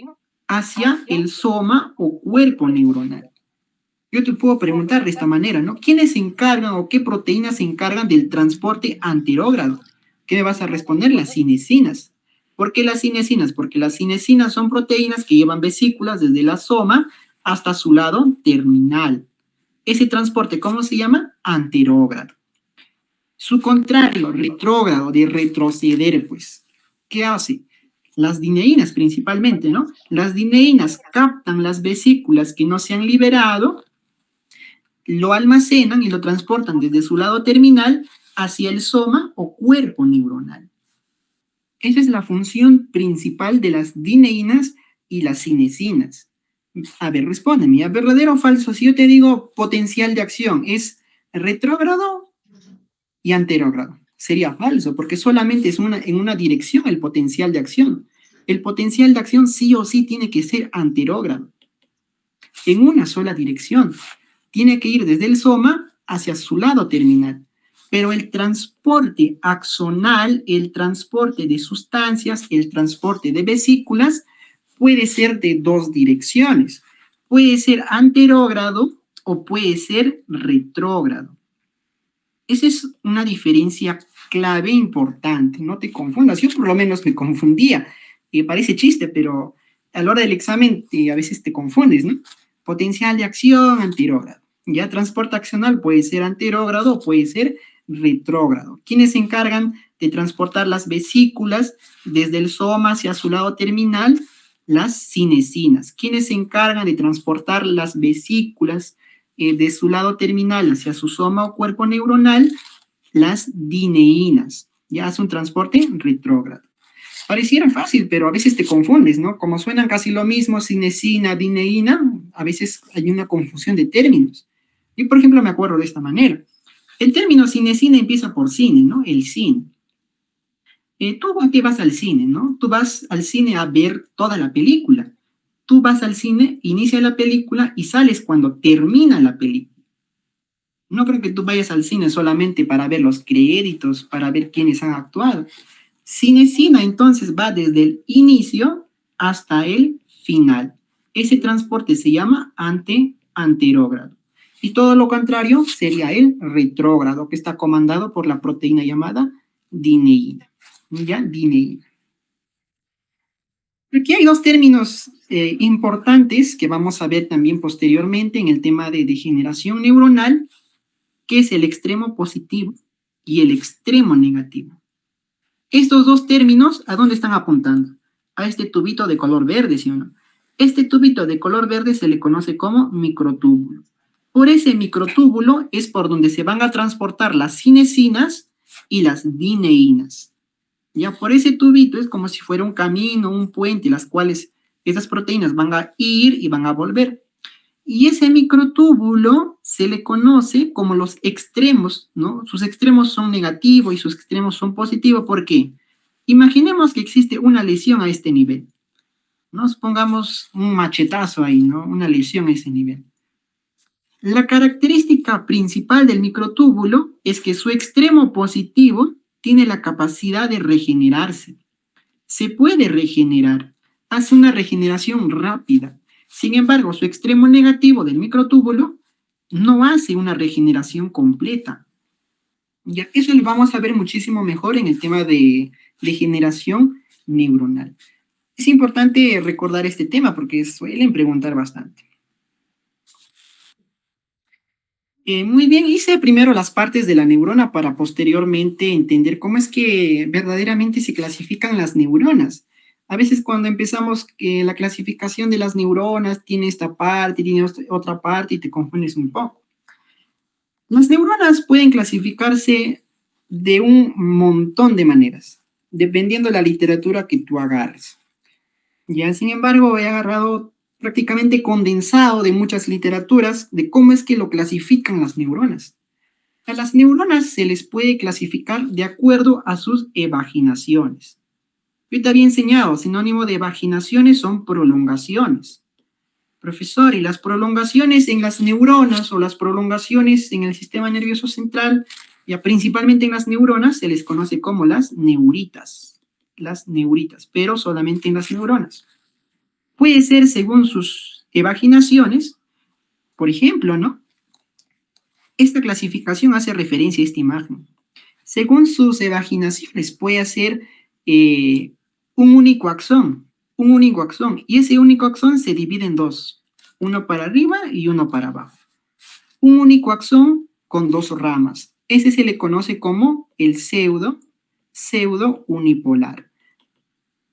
Speaker 1: hacia el soma o cuerpo neuronal. Yo te puedo preguntar de esta manera, ¿no? ¿Quiénes se encargan o qué proteínas se encargan del transporte anterógrado? ¿Qué me vas a responder? Las cinesinas. ¿Por qué las cinesinas? Porque las cinesinas son proteínas que llevan vesículas desde la soma hasta su lado terminal. Ese transporte, ¿cómo se llama? Anterógrado. Su contrario, retrógrado, de retroceder, pues, ¿qué hace? Las dineínas principalmente, ¿no? Las dineínas captan las vesículas que no se han liberado, lo almacenan y lo transportan desde su lado terminal hacia el soma o cuerpo neuronal. Esa es la función principal de las dineínas y las cinesinas. A ver, respóndeme, ¿verdadero o falso? Si yo te digo potencial de acción, ¿es retrógrado y anterógrado? Sería falso, porque solamente es en una dirección el potencial de acción. El potencial de acción sí o sí tiene que ser anterógrado, en una sola dirección. Tiene que ir desde el soma hacia su lado terminal. Pero el transporte axonal, el transporte de sustancias, el transporte de vesículas, puede ser de dos direcciones. Puede ser anterógrado o puede ser retrógrado. Esa es una diferencia clave importante, no te confundas. Yo por lo menos me confundía. Parece chiste, pero a la hora del examen a veces te confundes, ¿no? Potencial de acción, anterógrado. Ya transporte axonal puede ser anterógrado o puede ser retrógrado. ¿Quiénes se encargan de transportar las vesículas desde el soma hacia su lado terminal? Las cinesinas. ¿Quiénes se encargan de transportar las vesículas de su lado terminal hacia su soma o cuerpo neuronal? Las dineínas. Ya hace un transporte retrógrado. Pareciera fácil, pero a veces te confundes, ¿no? Como suenan casi lo mismo, cinesina, dineína, a veces hay una confusión de términos. Yo, por ejemplo, me acuerdo de esta manera. El término cinesina empieza por cine, ¿no? El cine. ¿Tú a qué vas al cine, no? Tú vas al cine a ver toda la película. Tú vas al cine, inicia la película y sales cuando termina la película. No creo que tú vayas al cine solamente para ver los créditos, para ver quiénes han actuado. Cinesina entonces va desde el inicio hasta el final. Ese transporte se llama anterógrado. Y todo lo contrario sería el retrógrado, que está comandado por la proteína llamada dineína. ¿Ya? Dineína. Aquí hay dos términos importantes que vamos a ver también posteriormente en el tema de degeneración neuronal. que es el extremo positivo y el extremo negativo. Estos dos términos, ¿a dónde están apuntando? A este tubito de color verde, ¿sí o no? Este tubito de color verde se le conoce como microtúbulo. Por ese microtúbulo es por donde se van a transportar las cinesinas y las dineínas. Ya por ese tubito es como si fuera un camino, un puente, las cuales esas proteínas van a ir y van a volver. Y ese microtúbulo se le conoce como los extremos, ¿no? Sus extremos son negativos y sus extremos son positivos. ¿Por qué? Imaginemos que existe una lesión a este nivel. Nos pongamos un machetazo ahí, ¿no? Una lesión a ese nivel. La característica principal del microtúbulo es que su extremo positivo tiene la capacidad de regenerarse. Se puede regenerar, hace una regeneración rápida. Sin embargo, su extremo negativo del microtúbulo no hace una regeneración completa. Ya, eso lo vamos a ver muchísimo mejor en el tema de generación neuronal. Es importante recordar este tema porque suelen preguntar bastante. Muy bien, hice primero las partes de la neurona para posteriormente entender cómo es que verdaderamente se clasifican las neuronas. A veces cuando empezamos la clasificación de las neuronas, tiene esta parte, tiene otra parte y te confundes un poco. Las neuronas pueden clasificarse de un montón de maneras, dependiendo de la literatura que tú agarres. Ya, sin embargo, he agarrado prácticamente condensado de muchas literaturas de cómo es que lo clasifican las neuronas. A las neuronas se les puede clasificar de acuerdo a sus evaginaciones. Yo te había enseñado, sinónimo de evaginaciones son prolongaciones. Profesor, ¿y las prolongaciones en las neuronas o las prolongaciones en el sistema nervioso central, ya principalmente en las neuronas, se les conoce como las neuritas? Las neuritas, pero solamente en las neuronas. Puede ser según sus evaginaciones, por ejemplo, ¿no? Esta clasificación hace referencia a esta imagen. Según sus evaginaciones puede ser un único axón, y ese único axón se divide en dos, uno para arriba y uno para abajo. Un único axón con dos ramas. Ese se le conoce como el pseudo unipolar.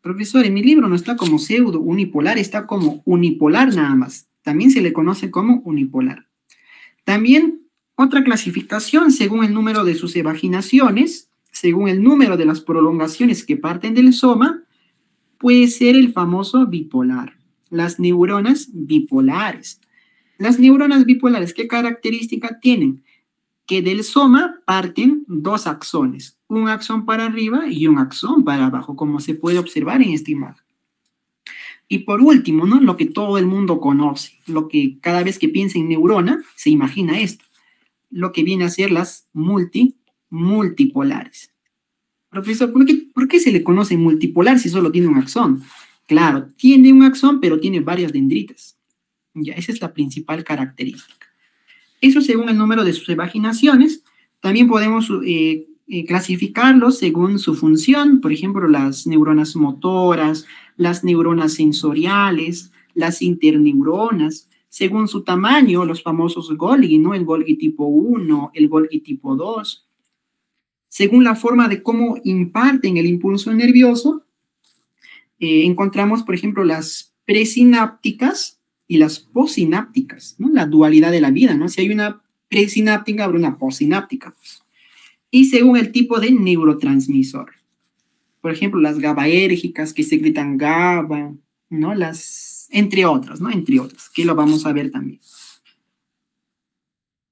Speaker 1: Profesor, en mi libro no está como pseudo unipolar, está como unipolar nada más. También se le conoce como unipolar. También otra clasificación según el número de sus evaginaciones, según el número de las prolongaciones que parten del soma, puede ser el famoso bipolar. Las neuronas bipolares. Las neuronas bipolares, ¿qué característica tienen? Que del soma parten dos axones, un axón para arriba y un axón para abajo, como se puede observar en esta imagen. Y por último, ¿no? Lo que todo el mundo conoce, lo que cada vez que piensa en neurona, se imagina esto, lo que viene a ser las multipolares. Profesor, ¿por qué se le conoce multipolar si solo tiene un axón? Claro, tiene un axón, pero tiene varias dendritas. Ya, esa es la principal característica. Eso según el número de sus evaginaciones. También podemos clasificarlos según su función, por ejemplo, las neuronas motoras, las neuronas sensoriales, las interneuronas, según su tamaño, los famosos Golgi, ¿no? El Golgi tipo 1, el Golgi tipo 2. Según la forma de cómo imparten el impulso nervioso, encontramos, por ejemplo, las presinápticas y las posinápticas, ¿no? La dualidad de la vida, ¿no? Si hay una presináptica, habrá una posináptica. Y según el tipo de neurotransmisor. Por ejemplo, las GABAérgicas que secretan GABA, ¿no? Entre otras, ¿no? Entre otras, que lo vamos a ver también.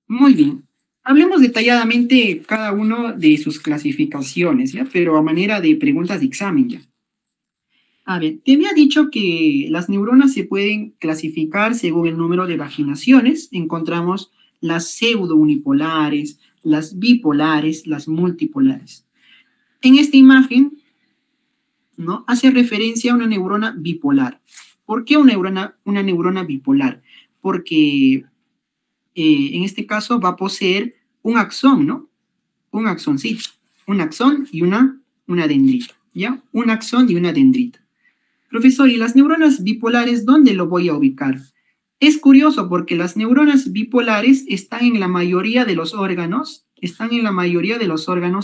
Speaker 1: Muy bien. Hablemos detalladamente cada uno de sus clasificaciones, ¿ya? Pero a manera de preguntas de examen, ¿ya? A ver, te había dicho que las neuronas se pueden clasificar según el número de vaginaciones. Encontramos las pseudo-unipolares, las bipolares, las multipolares. En esta imagen, ¿no? Hace referencia a una neurona bipolar. ¿Por qué una neurona bipolar? Porque en este caso va a poseer un axón, ¿no? Un axoncito. Un axón y una dendrita, ¿ya? Un axón y una dendrita. Profesor, ¿y las neuronas bipolares dónde lo voy a ubicar? Es curioso porque las neuronas bipolares están en la mayoría de los órganos,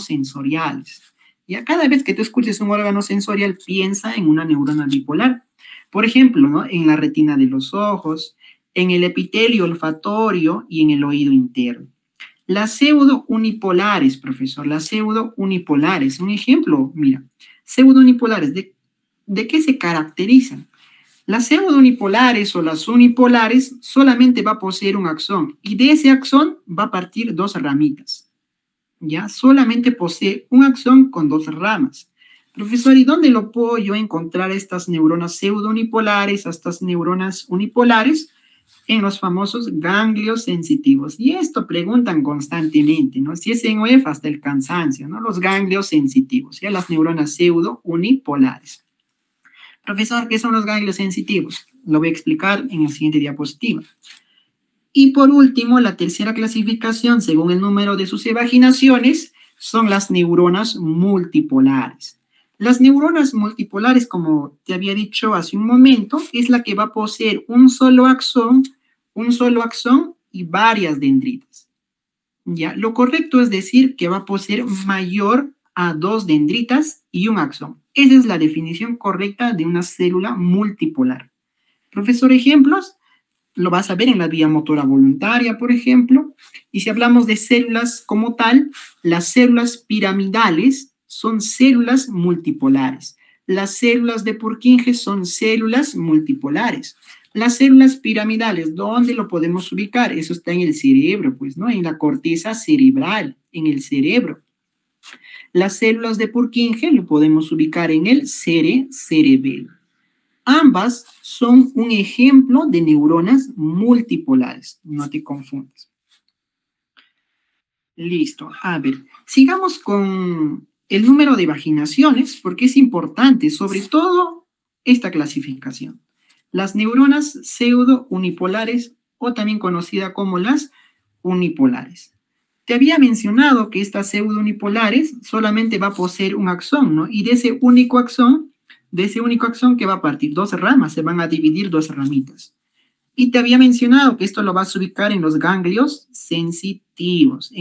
Speaker 1: sensoriales. Ya cada vez que tú escuches un órgano sensorial, piensa en una neurona bipolar. Por ejemplo, ¿no? En la retina de los ojos, en el epitelio olfatorio y en el oído interno. Las pseudounipolares, profesor, las pseudounipolares. Un ejemplo, mira, pseudounipolares, ¿de qué se caracterizan? Las pseudounipolares o las unipolares solamente va a poseer un axón y de ese axón va a partir dos ramitas. ¿Ya? Solamente posee un axón con dos ramas. Profesor, ¿y dónde lo puedo yo encontrar estas neuronas pseudounipolares, estas neuronas unipolares? En los famosos ganglios sensitivos. Y esto preguntan constantemente, ¿no? Si es en UEF hasta el cansancio, ¿no? Los ganglios sensitivos, ¿ya? Las neuronas pseudounipolares. Profesor, ¿qué son los ganglios sensitivos? Lo voy a explicar en la siguiente diapositiva. Y por último, la tercera clasificación, según el número de sus evaginaciones, son las neuronas multipolares. Las neuronas multipolares, como te había dicho hace un momento, es la que va a poseer un solo axón y varias dendritas. Ya, lo correcto es decir que va a poseer mayor a 2 dendritas y un axón. Esa es la definición correcta de una célula multipolar. Profesor, ejemplos, lo vas a ver en la vía motora voluntaria, por ejemplo. Y si hablamos de células como tal, las células piramidales son células multipolares. Las células de Purkinje son células multipolares. Las células piramidales, ¿dónde lo podemos ubicar? Eso está en el cerebro, pues, ¿no? En la corteza cerebral, en el cerebro. Las células de Purkinje lo podemos ubicar en el cerebelo. Ambas son un ejemplo de neuronas multipolares. No te confundas. Listo. A ver, sigamos con el número de vaginaciones, porque es importante, sobre todo, esta clasificación. Las neuronas pseudo-unipolares, o también conocida como las unipolares. Te había mencionado que estas pseudo-unipolares solamente va a poseer un axón, ¿no? Y de ese único axón que va a partir dos ramas, se van a dividir dos ramitas. Y te había mencionado que esto lo vas a ubicar en los ganglios sensitivos,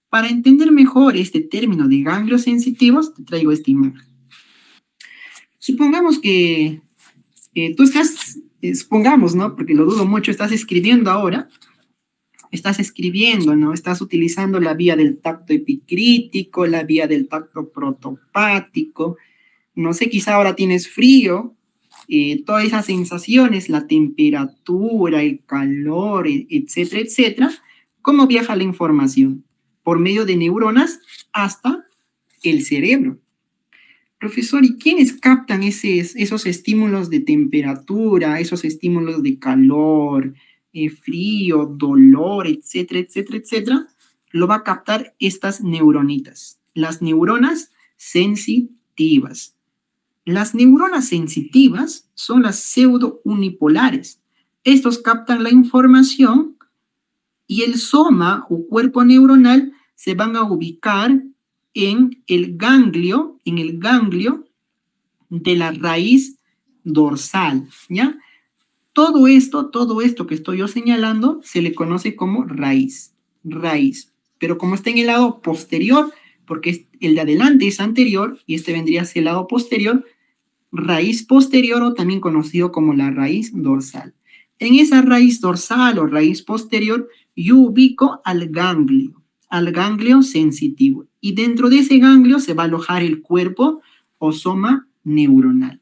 Speaker 1: Para entender mejor este término de ganglios sensitivos, te traigo esta imagen. Supongamos que tú estás, supongamos, ¿no? Porque lo dudo mucho, estás escribiendo ahora, ¿no? Estás utilizando la vía del tacto epicrítico, la vía del tacto protopático, no sé, quizá ahora tienes frío, todas esas sensaciones, la temperatura, el calor, etcétera, etcétera. ¿Cómo viaja la información? Por medio de neuronas hasta el cerebro. Profesor, ¿y quiénes captan esos estímulos de temperatura, esos estímulos de calor, frío, dolor, etcétera, etcétera, etcétera? Lo va a captar estas neuronitas, las neuronas sensitivas. Las neuronas sensitivas son las pseudounipolares. Estos captan la información y el soma o cuerpo neuronal se van a ubicar en el ganglio de la raíz dorsal, ¿ya? Todo esto que estoy yo señalando se le conoce como raíz. Pero como está en el lado posterior, porque el de adelante es anterior y este vendría hacia el lado posterior, raíz posterior o también conocido como la raíz dorsal. En esa raíz dorsal o raíz posterior yo ubico al ganglio sensitivo. Y dentro de ese ganglio se va a alojar el cuerpo o soma neuronal.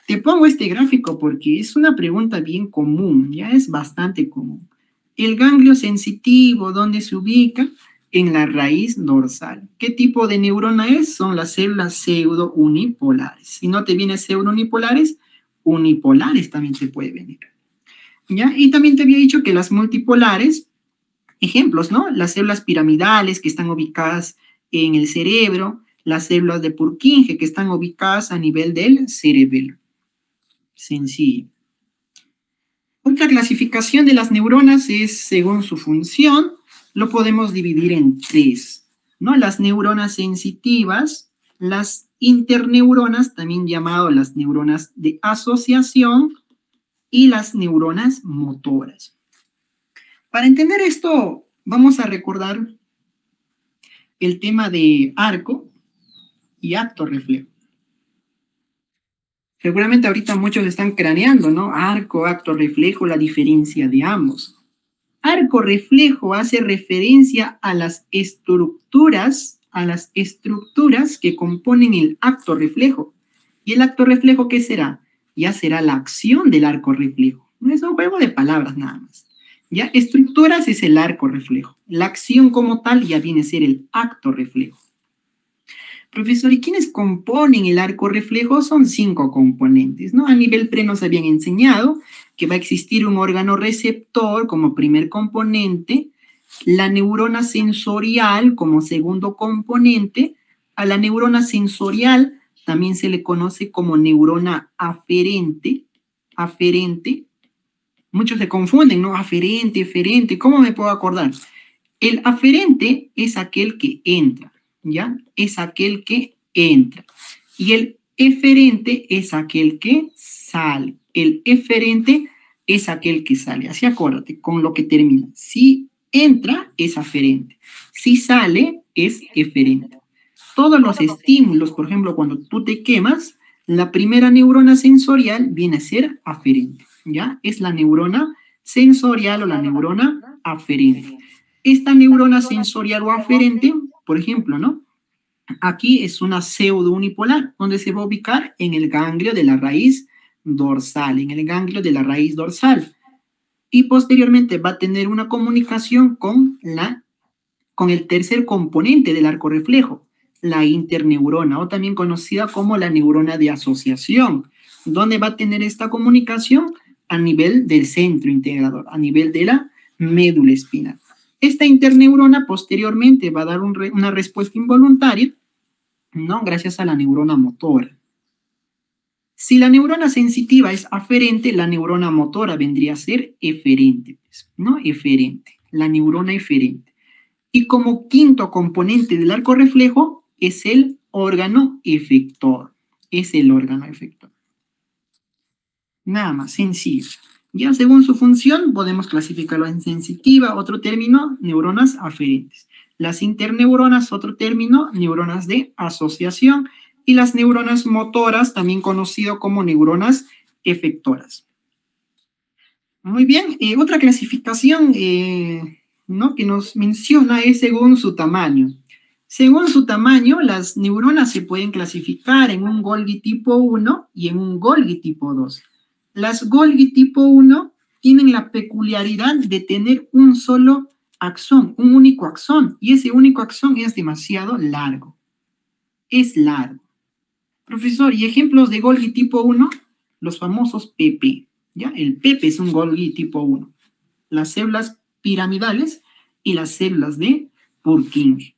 Speaker 1: Te pongo este gráfico porque es una pregunta bien común, ya es bastante común. El ganglio sensitivo, ¿dónde se ubica? En la raíz dorsal. ¿Qué tipo de neurona es? Son las células pseudounipolares. Si no te viene pseudounipolares, unipolares también te puede venir. ¿Ya? Y también te había dicho que las multipolares, ejemplos, ¿no? Las células piramidales que están ubicadas en el cerebro, las células de Purkinje que están ubicadas a nivel del cerebelo. Sencillo. Otra clasificación de las neuronas es según su función, lo podemos dividir en tres, ¿no? Las neuronas sensitivas, las interneuronas, también llamado las neuronas de asociación, y las neuronas motoras. Para entender esto, vamos a recordar el tema de arco y acto reflejo. Seguramente ahorita muchos están craneando, ¿no? Arco, acto reflejo, la diferencia de ambos. Arco reflejo hace referencia a las estructuras que componen el acto reflejo. ¿Y el acto reflejo qué será? Ya será la acción del arco reflejo. No es un juego de palabras nada más. Ya, estructuras es el arco reflejo. La acción como tal ya viene a ser el acto reflejo. Profesor, ¿y quiénes componen el arco reflejo? Son 5 componentes, ¿no? A nivel pre nos habían enseñado que va a existir un órgano receptor como primer componente, la neurona sensorial como segundo componente, a la neurona sensorial también se le conoce como neurona aferente, muchos se confunden, ¿no? Aferente, eferente, ¿cómo me puedo acordar? El aferente es aquel que entra, ¿ya? Es aquel que entra. Y el eferente es aquel que sale. El eferente es aquel que sale. Así acuérdate con lo que termina. Si entra, es aferente. Si sale, es eferente. Todos los estímulos, por ejemplo, cuando tú te quemas, la primera neurona sensorial viene a ser aferente, ¿ya? Es la neurona sensorial o la neurona aferente. Esta neurona sensorial o aferente, por ejemplo, ¿no? Aquí es una pseudo unipolar, donde se va a ubicar en el ganglio de la raíz dorsal, en el ganglio de la raíz dorsal. Y posteriormente va a tener una comunicación con el tercer componente del arco reflejo, la interneurona, o también conocida como la neurona de asociación, donde va a tener esta comunicación a nivel del centro integrador, a nivel de la médula espinal. Esta interneurona posteriormente va a dar una respuesta involuntaria, ¿no? Gracias a la neurona motora. Si la neurona sensitiva es aferente, la neurona motora vendría a ser eferente, ¿no? Eferente, la neurona eferente. Y como quinto componente del arco reflejo es el órgano efector. Es el órgano efector. Nada más, sencillo. Ya según su función podemos clasificarlo en sensitiva, otro término, neuronas aferentes. Las interneuronas, otro término, neuronas de asociación. Y las neuronas motoras, también conocido como neuronas efectoras. Muy bien, otra clasificación ¿no? que nos menciona es según su tamaño. Según su tamaño, las neuronas se pueden clasificar en un Golgi tipo 1 y en un Golgi tipo 2. Las Golgi tipo 1 tienen la peculiaridad de tener un solo axón, un único axón, y ese único axón es demasiado largo. Es largo. Profesor, ¿y ejemplos de Golgi tipo 1? Los famosos PP. ¿Ya? El PP es un Golgi tipo 1. Las células piramidales y las células de Purkinje.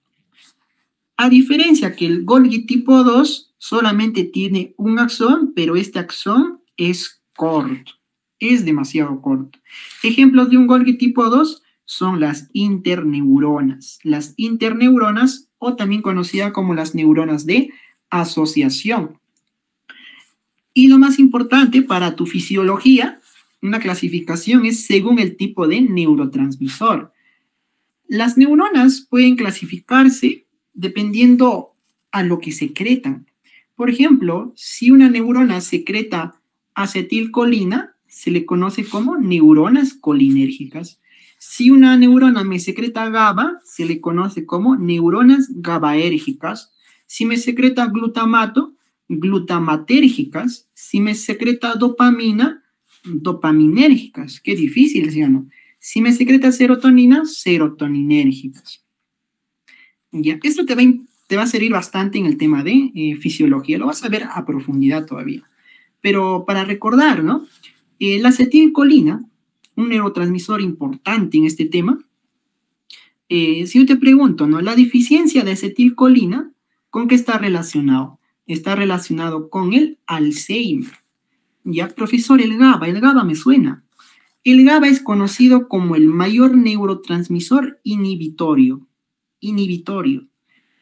Speaker 1: A diferencia que el Golgi tipo 2 solamente tiene un axón, pero este axón es corto. Es demasiado corto. Ejemplos de un Golgi tipo 2 son las interneuronas. Las interneuronas, o también conocidas como las neuronas de asociación. Y lo más importante para tu fisiología, una clasificación es según el tipo de neurotransmisor. Las neuronas pueden clasificarse dependiendo a lo que secretan. Por ejemplo, si una neurona secreta acetilcolina, se le conoce como neuronas colinérgicas. Si una neurona me secreta GABA, se le conoce como neuronas GABAérgicas. Si me secreta glutamato, glutamatérgicas. Si me secreta dopamina, dopaminérgicas. Qué difícil, ¿sí o no? Si me secreta serotonina, serotoninérgicas. Ya, esto te va a servir bastante en el tema de fisiología. Lo vas a ver a profundidad todavía. Pero para recordar, ¿no? La acetilcolina, un neurotransmisor importante en este tema. Si yo te pregunto, ¿no? La deficiencia de acetilcolina, ¿con qué está relacionado? Está relacionado con el Alzheimer. Ya, profesor, el GABA me suena. El GABA es conocido como el mayor neurotransmisor inhibitorio.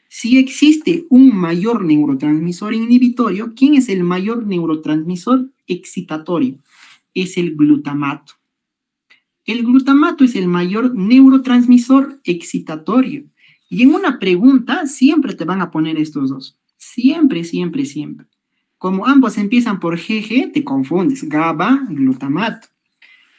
Speaker 1: Si existe un mayor neurotransmisor inhibitorio, ¿quién es el mayor neurotransmisor excitatorio? es el glutamato. El glutamato es el mayor neurotransmisor excitatorio. Y en una pregunta siempre te van a poner estos dos. Siempre, siempre, siempre. Como ambos empiezan por GG, te confundes. GABA, glutamato.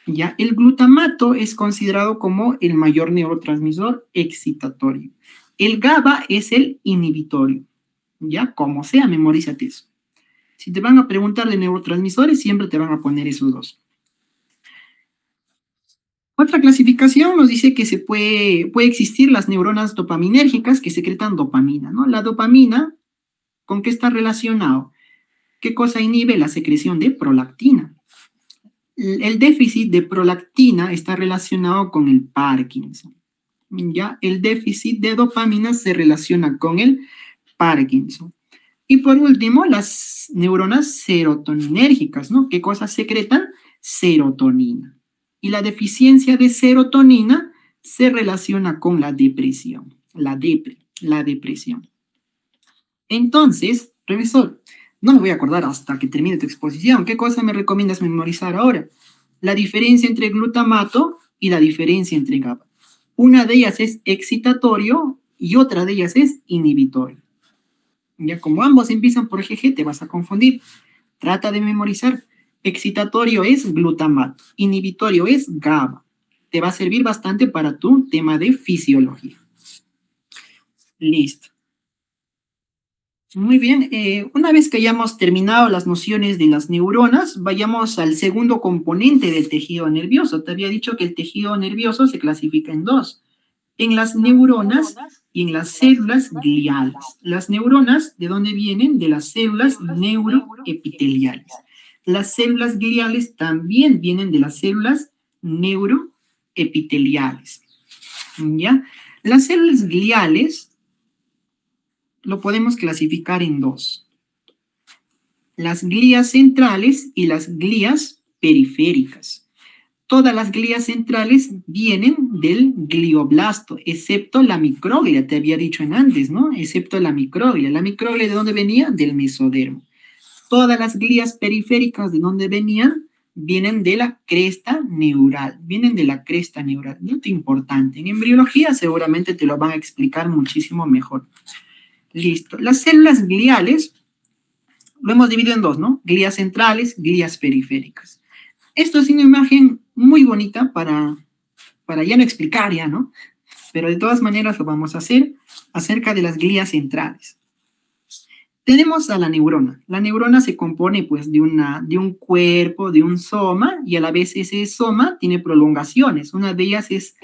Speaker 1: Ya, el glutamato es considerado como el mayor neurotransmisor excitatorio. El GABA es el inhibitorio. Ya, como sea, memorízate eso. Si te van a preguntar de neurotransmisores, siempre te van a poner esos dos. Otra clasificación nos dice que puede existir las neuronas dopaminérgicas que secretan dopamina, ¿no? La dopamina, ¿con qué está relacionado? ¿Qué cosa inhibe la secreción de prolactina? El déficit de prolactina está relacionado con el Parkinson. Ya, el déficit de dopamina se relaciona con el Parkinson. Y por último, las neuronas serotoninérgicas, ¿no? ¿Qué cosas secretan? Serotonina. Y la deficiencia de serotonina se relaciona con la depresión. La depresión. Entonces, profesor, no me voy a acordar hasta que termine tu exposición. ¿Qué cosa me recomiendas memorizar ahora? La diferencia entre glutamato y la diferencia entre GABA. Una de ellas es excitatorio y otra de ellas es inhibitorio. Ya como ambos empiezan por GG, te vas a confundir. Trata de memorizar. Excitatorio es glutamato, inhibitorio es GABA. Te va a servir bastante para tu tema de fisiología. Listo. Muy bien, una vez que hayamos terminado las nociones de las neuronas, vayamos al segundo componente del tejido nervioso. Te había dicho que el tejido nervioso se clasifica en dos, en las neuronas y en las células gliales. Las neuronas, ¿de dónde vienen? De las células neuroepiteliales. Las células gliales también vienen de las células neuroepiteliales. ¿Ya? Las células gliales lo podemos clasificar en dos. Las glías centrales y las glías periféricas. Todas las glías centrales vienen del glioblasto, excepto la microglia, te había dicho en antes, ¿no? Excepto la microglia. ¿La microglia de dónde venía? Del mesodermo. Todas las glías periféricas, ¿de dónde venían? Vienen de la cresta neural. Vienen de la cresta neural. Muy importante. En embriología seguramente te lo van a explicar muchísimo mejor. Listo. Las células gliales lo hemos dividido en dos, ¿no? Glías centrales, glías periféricas. Esto es una imagen muy bonita para ya no explicar ya, ¿no? Pero de todas maneras lo vamos a hacer acerca de las glías centrales. Tenemos a la neurona. La neurona se compone pues de un cuerpo, de un soma, y a la vez ese soma tiene prolongaciones. Una de ellas es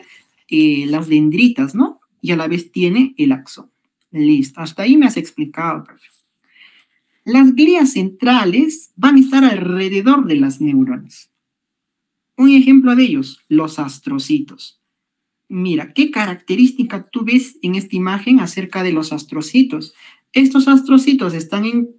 Speaker 1: las dendritas, ¿no? Y a la vez tiene el axón. Listo, hasta ahí me has explicado, profe. Las glías centrales van a estar alrededor de las neuronas. Un ejemplo de ellos, los astrocitos. Mira, ¿qué característica tú ves en esta imagen acerca de los astrocitos? Estos astrocitos están en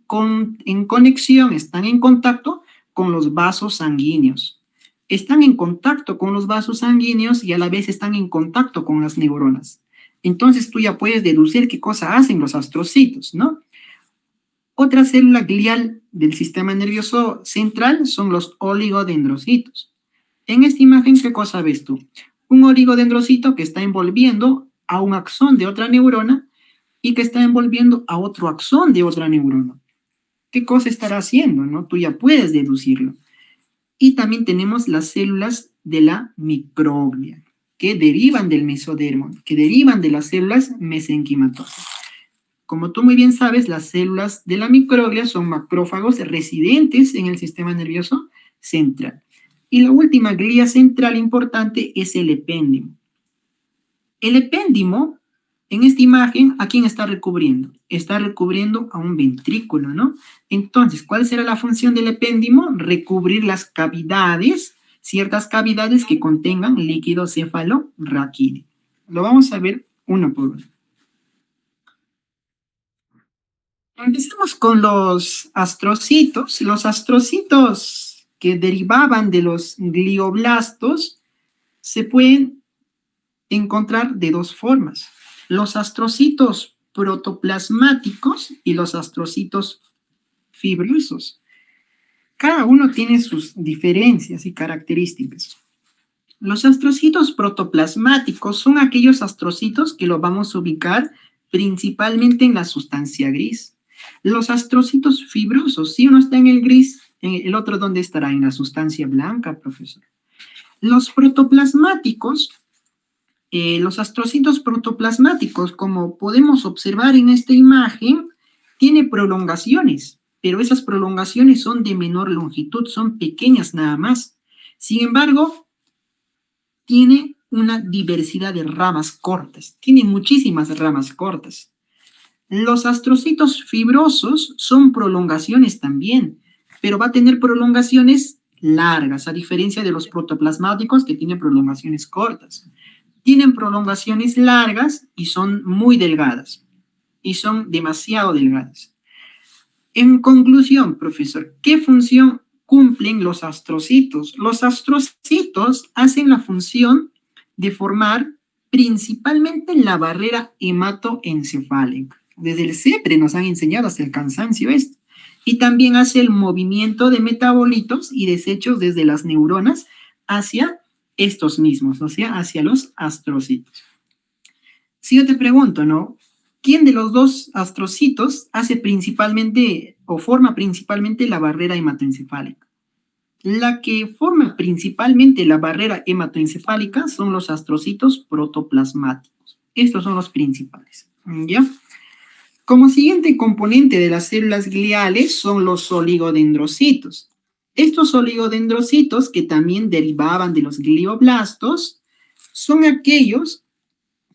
Speaker 1: conexión, están en contacto con los vasos sanguíneos. Están en contacto con los vasos sanguíneos y a la vez están en contacto con las neuronas. Entonces tú ya puedes deducir qué cosa hacen los astrocitos, ¿no? Otra célula glial del sistema nervioso central son los oligodendrocitos. En esta imagen, ¿qué cosa ves tú? Un oligodendrocito que está envolviendo a un axón de otra neurona y que está envolviendo a otro axón de otra neurona. ¿Qué cosa estará haciendo, no? Tú ya puedes deducirlo. Y también tenemos las células de la microglia, que derivan del mesodermo, que derivan de las células mesenquimatosas. Como tú muy bien sabes, las células de la microglia son macrófagos residentes en el sistema nervioso central. Y la última glía central importante es el epéndimo. El epéndimo, en esta imagen, ¿a quién está recubriendo? Está recubriendo a un ventrículo, ¿no? Entonces, ¿cuál será la función del epéndimo? Recubrir las cavidades, ciertas cavidades que contengan líquido cefalorraquídeo. Lo vamos a ver uno por uno. Empezamos con los astrocitos. Los astrocitos que derivaban de los glioblastos se pueden encontrar de dos formas. Los astrocitos protoplasmáticos y los astrocitos fibrosos. Cada uno tiene sus diferencias y características. Los astrocitos protoplasmáticos son aquellos astrocitos que los vamos a ubicar principalmente en la sustancia gris. Los astrocitos fibrosos, si uno está en el gris, el otro ¿dónde estará? En la sustancia blanca, profesor. Los protoplasmáticos, los astrocitos protoplasmáticos, como podemos observar en esta imagen, tiene prolongaciones, pero esas prolongaciones son de menor longitud, son pequeñas nada más. Sin embargo, tiene una diversidad de ramas cortas, tiene muchísimas ramas cortas. Los astrocitos fibrosos son prolongaciones también, pero va a tener prolongaciones largas, a diferencia de los protoplasmáticos que tienen prolongaciones cortas. Tienen prolongaciones largas y son muy delgadas, y son demasiado delgadas. En conclusión, profesor, ¿qué función cumplen los astrocitos? Los astrocitos hacen la función de formar principalmente la barrera hematoencefálica. Desde el CEPRE nos han enseñado hasta el cansancio esto. Y también hace el movimiento de metabolitos y desechos desde las neuronas hacia estos mismos, o sea, hacia los astrocitos. Si yo te pregunto, ¿no? ¿Quién de los dos astrocitos hace principalmente o forma principalmente la barrera hematoencefálica? La que forma principalmente la barrera hematoencefálica son los astrocitos protoplasmáticos. Estos son los principales, ¿ya? Como siguiente componente de las células gliales son los oligodendrocitos. Estos oligodendrocitos, que también derivaban de los glioblastos, son aquellos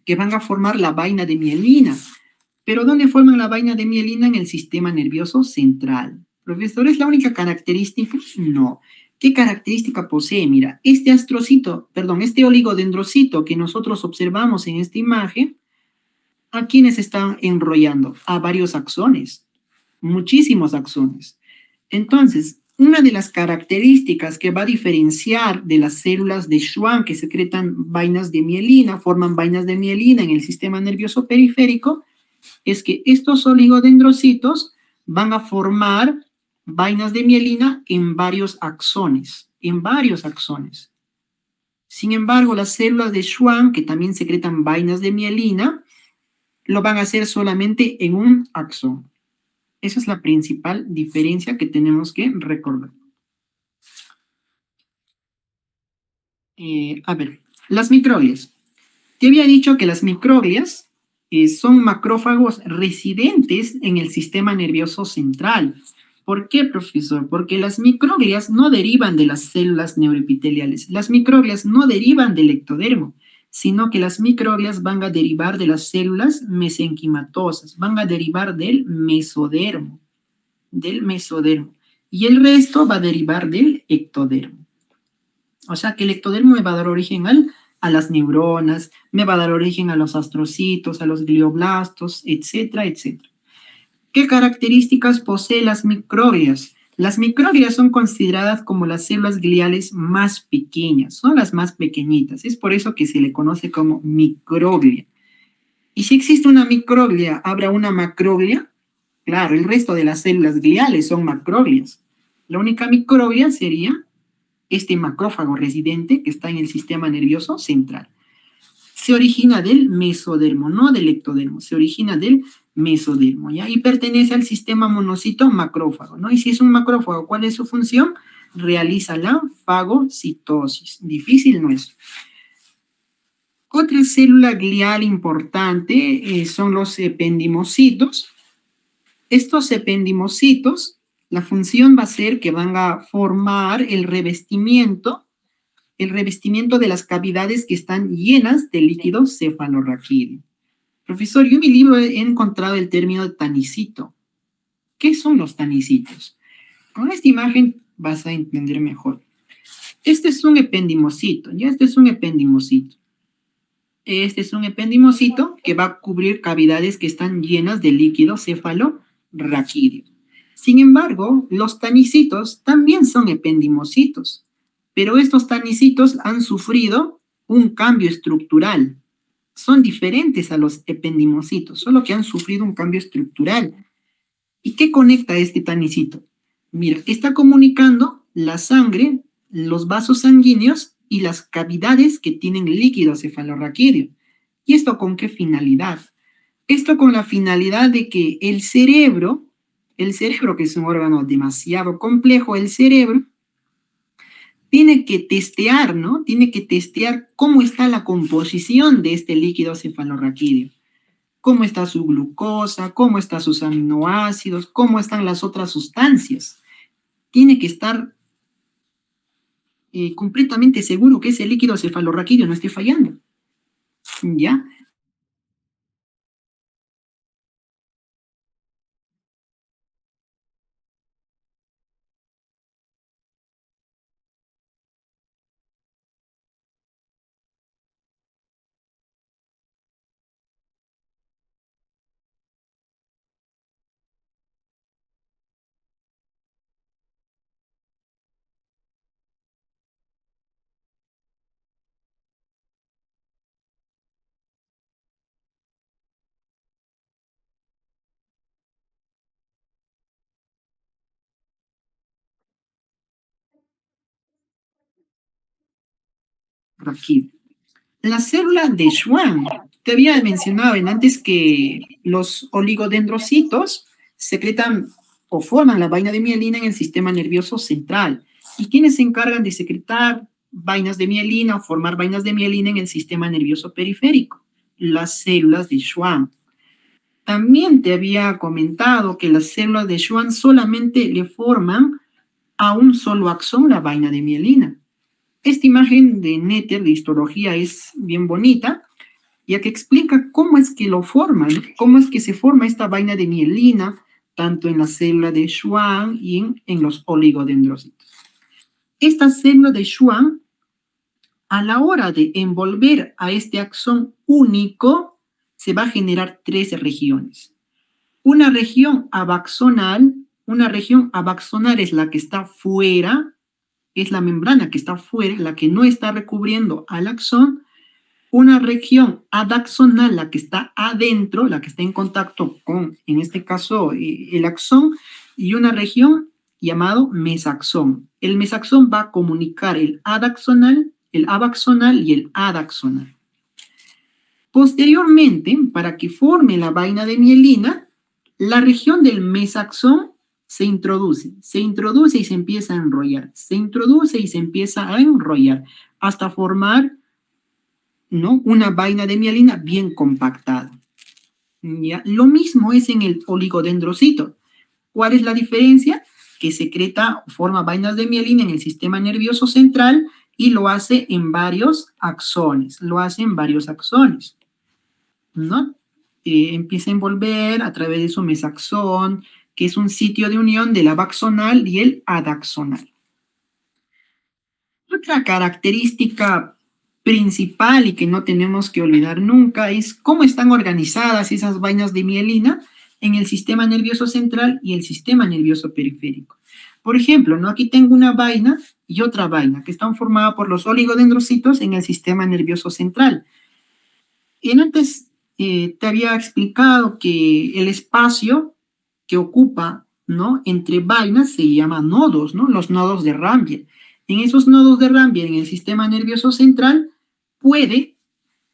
Speaker 1: que van a formar la vaina de mielina. ¿Pero dónde forman la vaina de mielina? En el sistema nervioso central. Profesor, ¿es la única característica? No. ¿Qué característica posee? Mira, este oligodendrocito que nosotros observamos en esta imagen, ¿a quiénes están enrollando? A varios axones, muchísimos axones. Entonces, una de las características que va a diferenciar de las células de Schwann que secretan vainas de mielina, forman vainas de mielina en el sistema nervioso periférico, es que estos oligodendrocitos van a formar vainas de mielina en varios axones, Sin embargo, las células de Schwann, que también secretan vainas de mielina, lo van a hacer solamente en un axón. Esa es la principal diferencia que tenemos que recordar. A ver, las microglias. Te había dicho que las microglias son macrófagos residentes en el sistema nervioso central. ¿Por qué, profesor? Porque las microglias no derivan de las células neuroepiteliales. Las microglias no derivan del ectodermo, sino que las microglias van a derivar de las células mesenquimatosas, van a derivar del mesodermo, y el resto va a derivar del ectodermo. O sea que el ectodermo me va a dar origen a las neuronas, me va a dar origen a los astrocitos, a los glioblastos, etcétera, etcétera. ¿Qué características poseen las microglias? Las microglias son consideradas como las células gliales más pequeñas, son las más pequeñitas, es por eso que se le conoce como microglia. Y si existe una microglia, ¿habrá una macroglia? Claro, el resto de las células gliales son macroglias. La única microglia sería este macrófago residente que está en el sistema nervioso central. Se origina del mesodermo, no del ectodermo, se origina del mesodermo, ¿ya? Y pertenece al sistema monocito macrófago, ¿no? Y si es un macrófago, ¿cuál es su función? Realiza la fagocitosis. Difícil no es. Otra célula glial importante son los ependimocitos. Estos ependimocitos, la función va a ser que van a formar el revestimiento de las cavidades que están llenas de líquido cefalorraquídeo. Profesor, yo en mi libro he encontrado el término de tanicito. ¿Qué son los tanicitos? Con esta imagen vas a entender mejor. Este es un ependimocito, ya este es un ependimocito. Este es un ependimocito que va a cubrir cavidades que están llenas de líquido cefalorraquídeo. Sin embargo, los tanicitos también son ependimocitos, pero estos tanicitos han sufrido un cambio estructural. Son diferentes a los ependimocitos, solo que han sufrido un cambio estructural. ¿Y qué conecta este tanicito? Mira, está comunicando la sangre, los vasos sanguíneos y las cavidades que tienen líquido cefalorraquídeo. ¿Y esto con qué finalidad? Esto con la finalidad de que el cerebro que es un órgano demasiado complejo, el cerebro tiene que testear, ¿no? Tiene que testear cómo está la composición de este líquido cefalorraquídeo, cómo está su glucosa, cómo están sus aminoácidos, cómo están las otras sustancias. Tiene que estar completamente seguro que ese líquido cefalorraquídeo no esté fallando, ¿ya? Aquí. La célula de Schwann, te había mencionado antes que los oligodendrocitos secretan o forman la vaina de mielina en el sistema nervioso central. ¿Y quiénes se encargan de secretar vainas de mielina o formar vainas de mielina en el sistema nervioso periférico? Las células de Schwann. También te había comentado que las células de Schwann solamente le forman a un solo axón la vaina de mielina. Esta imagen de Netter de histología es bien bonita, ya que explica cómo es que lo forman, cómo es que se forma esta vaina de mielina, tanto en la célula de Schwann y en los oligodendrocitos. Esta célula de Schwann, a la hora de envolver a este axón único, se va a generar tres regiones. Una región abaxonal es la que está fuera, es la membrana que está fuera, la que no está recubriendo al axón. Una región adaxonal, la que está adentro, la que está en contacto con, en este caso, el axón, y una región llamado mesaxón. El mesaxón va a comunicar el adaxonal, el abaxonal y el adaxonal. Posteriormente, para que forme la vaina de mielina, la región del mesaxón se introduce y se empieza a enrollar, se introduce y se empieza a enrollar hasta formar, ¿no?, una vaina de mielina bien compactada. ¿Ya? Lo mismo es en el oligodendrocito. ¿Cuál es la diferencia? Que secreta o forma vainas de mielina en el sistema nervioso central y lo hace en varios axones, ¿no? Empieza a envolver a través de su mesaxón, que es un sitio de unión del abaxonal y el adaxonal. Otra característica principal y que no tenemos que olvidar nunca es cómo están organizadas esas vainas de mielina en el sistema nervioso central y el sistema nervioso periférico. Por ejemplo, ¿no?, aquí tengo una vaina y otra vaina que están formadas por los oligodendrocitos en el sistema nervioso central. Y antes te había explicado que el espacio que ocupa, ¿no?, entre vainas se llama nodos, ¿no?, los nodos de Rambier. En esos nodos de Rambier, en el sistema nervioso central, puede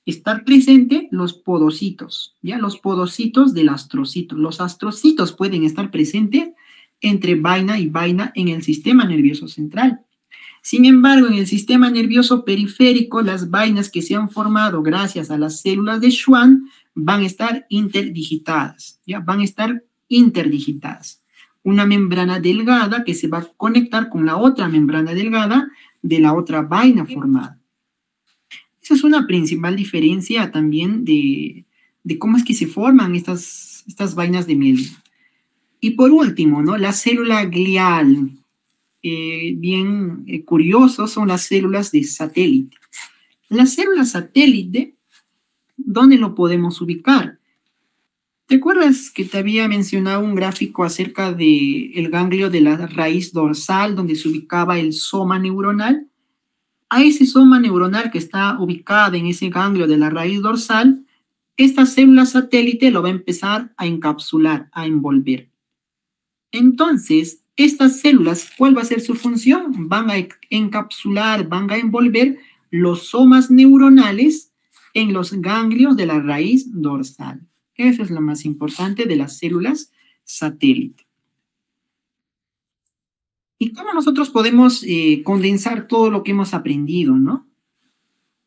Speaker 1: estar presente los podocitos, ¿ya? Los podocitos del astrocito. Los astrocitos pueden estar presentes entre vaina y vaina en el sistema nervioso central. Sin embargo, en el sistema nervioso periférico, las vainas que se han formado gracias a las células de Schwann van a estar interdigitadas, ¿ya? Van a estar interdigitadas. Una membrana delgada que se va a conectar con la otra membrana delgada de la otra vaina formada. Esa es una principal diferencia también de cómo es que se forman estas vainas de mielina. Y por último, ¿no?, la célula glial. Bien curioso son las células de satélite. La célula satélite, ¿dónde lo podemos ubicar? ¿Te acuerdas que te había mencionado un gráfico acerca del ganglio de la raíz dorsal donde se ubicaba el soma neuronal? A ese soma neuronal que está ubicado en ese ganglio de la raíz dorsal, esta célula satélite lo va a empezar a encapsular, a envolver. Entonces, Estas células, ¿cuál va a ser su función? Van a encapsular, van a envolver los somas neuronales en los ganglios de la raíz dorsal. Eso es lo más importante de las células satélite. ¿Y cómo nosotros podemos condensar todo lo que hemos aprendido, no?